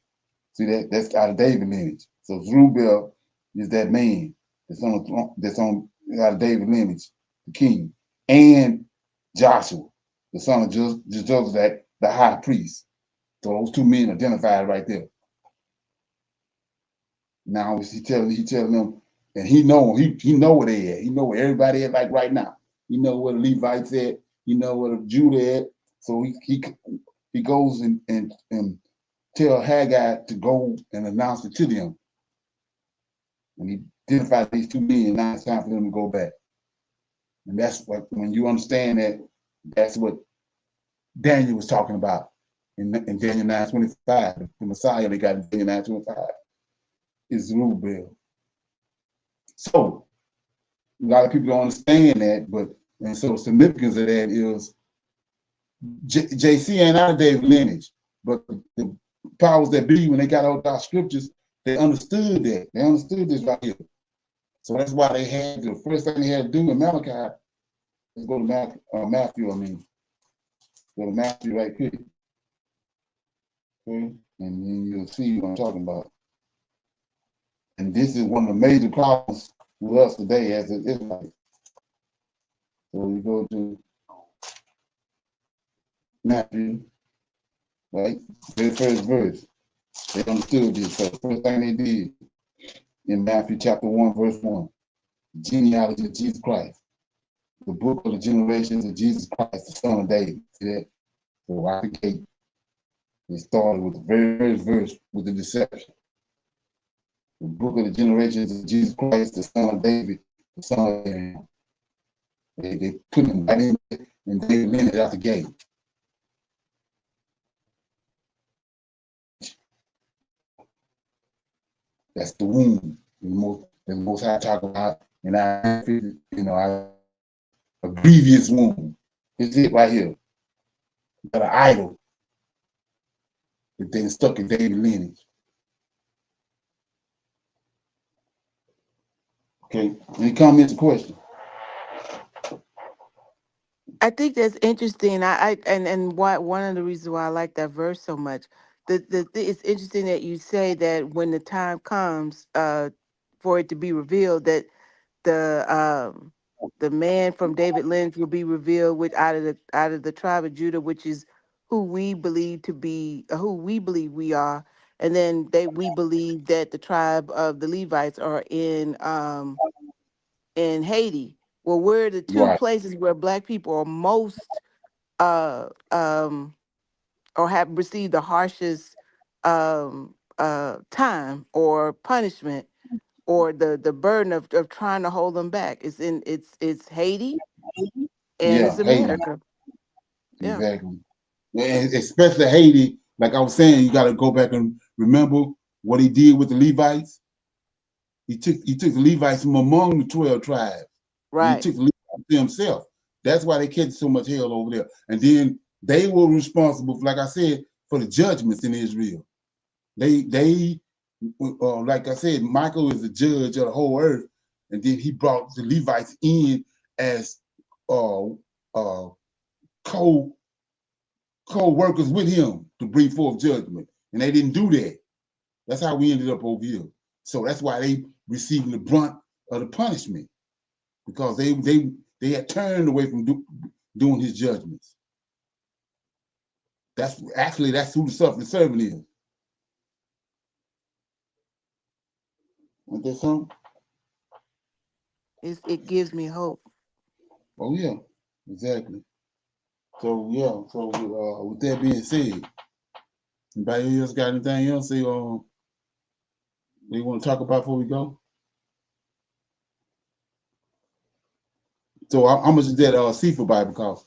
S1: See that? That's out of David lineage. So Zerubbabel is that man that's out of David lineage, the king. And Joshua, the son of Joseph, the high priest. So those two men identified right there. Now he telling them, and he know where they at. He know where everybody at, like right now. He know where the Levites at. He know where the Judah at. So he goes and tell Haggai to go and announce it to them. And he identified these two men. Now it's time for them to go back. And that's what, when you understand that, that's what Daniel was talking about in Daniel 9:25. The Messiah they got in Daniel 9:25 is Zerubbabel. So a lot of people don't understand that, and so the significance of that is JC ain't out of David lineage, but the powers that be, when they got all our scriptures, they understood that. They understood this right here. So that's why they had the first thing they had to do in Malachi is go to Matthew. Go to Matthew right quick. Okay, and then you'll see what I'm talking about. And this is one of the major problems with us today as an Israelite. So we go to Matthew, right? Very first verse. They understood this. So the first thing they did in Matthew chapter 1, verse 1, the genealogy of Jesus Christ, the book of the generations of Jesus Christ, the son of David. See that? So out the gate, they started with the very first verse with the deception. The book of the generations of Jesus Christ, the son of David, the son of Abraham. They put him right in and they went out the gate. That's the womb. The most I talk about, and a grievous womb. It's it right here. Got an idol that they stuck in David lineage. Okay, any comments or questions?
S3: I think that's interesting. And why one of the reasons why I like that verse so much. It's interesting that you say that when the time comes, for it to be revealed, that the the man from David Lynch will be revealed with out of the tribe of Judah, which is who we believe to be who we believe we are, and then we believe that the tribe of the Levites are in Haiti. Well, we're the two
S1: Right.
S3: places where Black people are most uh um or have received the harshest time or punishment, or the burden of trying to hold them back. It's Haiti and it's
S1: Yeah, Haiti.
S3: America. Yeah.
S1: Exactly. And especially Haiti, like I was saying, you got to go back and remember what he did with the Levites. He took the Levites from among the 12 tribes, and he
S3: Right.
S1: took the Levites to himself. That's why they catch so much hell over there. And then they were responsible, like I said, for the judgments in Israel. They like I said, Michael is the judge of the whole earth, and then he brought the Levites in as uh, uh, co co-workers with him to bring forth judgment. And they didn't do that. That's how we ended up over here. So that's why they receiving the brunt of the punishment, because they had turned away from doing his judgments. That's who the suffering servant is. Ain't that something?
S3: It gives me hope.
S1: Oh yeah, exactly. So yeah, so with that being said, anybody else got anything else they want to talk about before we go? So how much is that seafood Bible cost?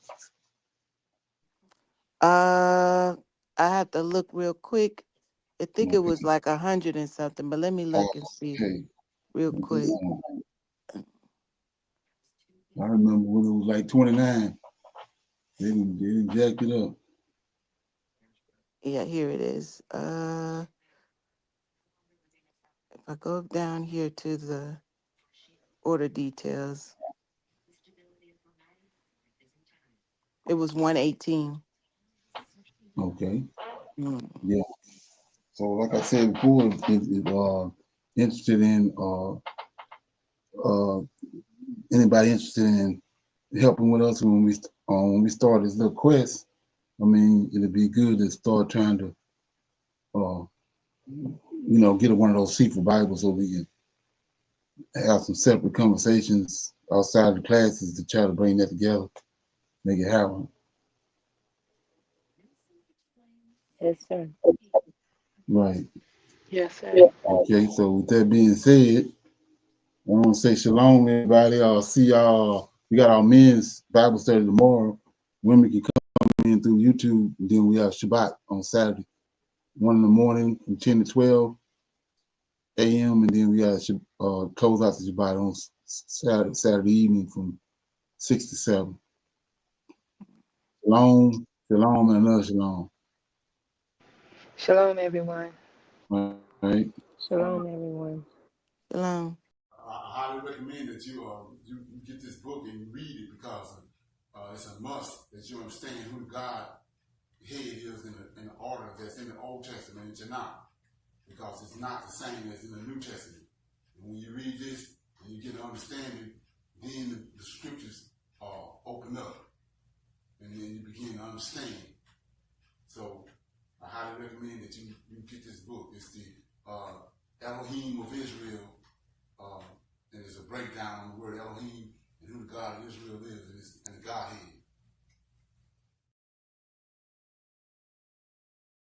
S3: Uh, I have to look real quick. I think it was
S1: Okay.
S3: like 100 and something, but let me look and see
S1: Okay.
S3: real quick.
S1: I remember when it was like 29. They didn't jack it up.
S3: Yeah, here it is. If I go down here to the order details, it was 118.
S1: Okay.
S3: Mm.
S1: Yeah. So like I said before, if interested in anybody interested in helping with us when we start this little quest, I mean, it'd be good to start trying to get one of those seafood Bibles so we can have some separate conversations outside the classes to try to bring that together, make it happen.
S9: Yes, sir.
S1: Right.
S2: Yes, sir.
S1: Okay. So with that being said, I want to say shalom, everybody. I'll see y'all. We got our men's Bible study tomorrow. Women can come in through YouTube. And then we have Shabbat on Saturday, 1 in the morning from 10 to 12 a.m. And then we have close out the Shabbat on Saturday evening from 6 to 7. Shalom, shalom, and another shalom.
S2: Shalom, everyone.
S1: All right.
S9: Shalom, everyone.
S3: Shalom.
S1: I highly recommend that you get this book and you read it, because it's a must that you understand who the God head is in the order that's in the Old Testament and Tanakh, because it's not the same as in the New Testament. And when you read this and you get an understanding, then the scriptures open up, and then you begin to understand. So I highly recommend that you get this book. It's the Elohim of Israel. And there's a breakdown on the word Elohim and who the God of Israel is, and the Godhead.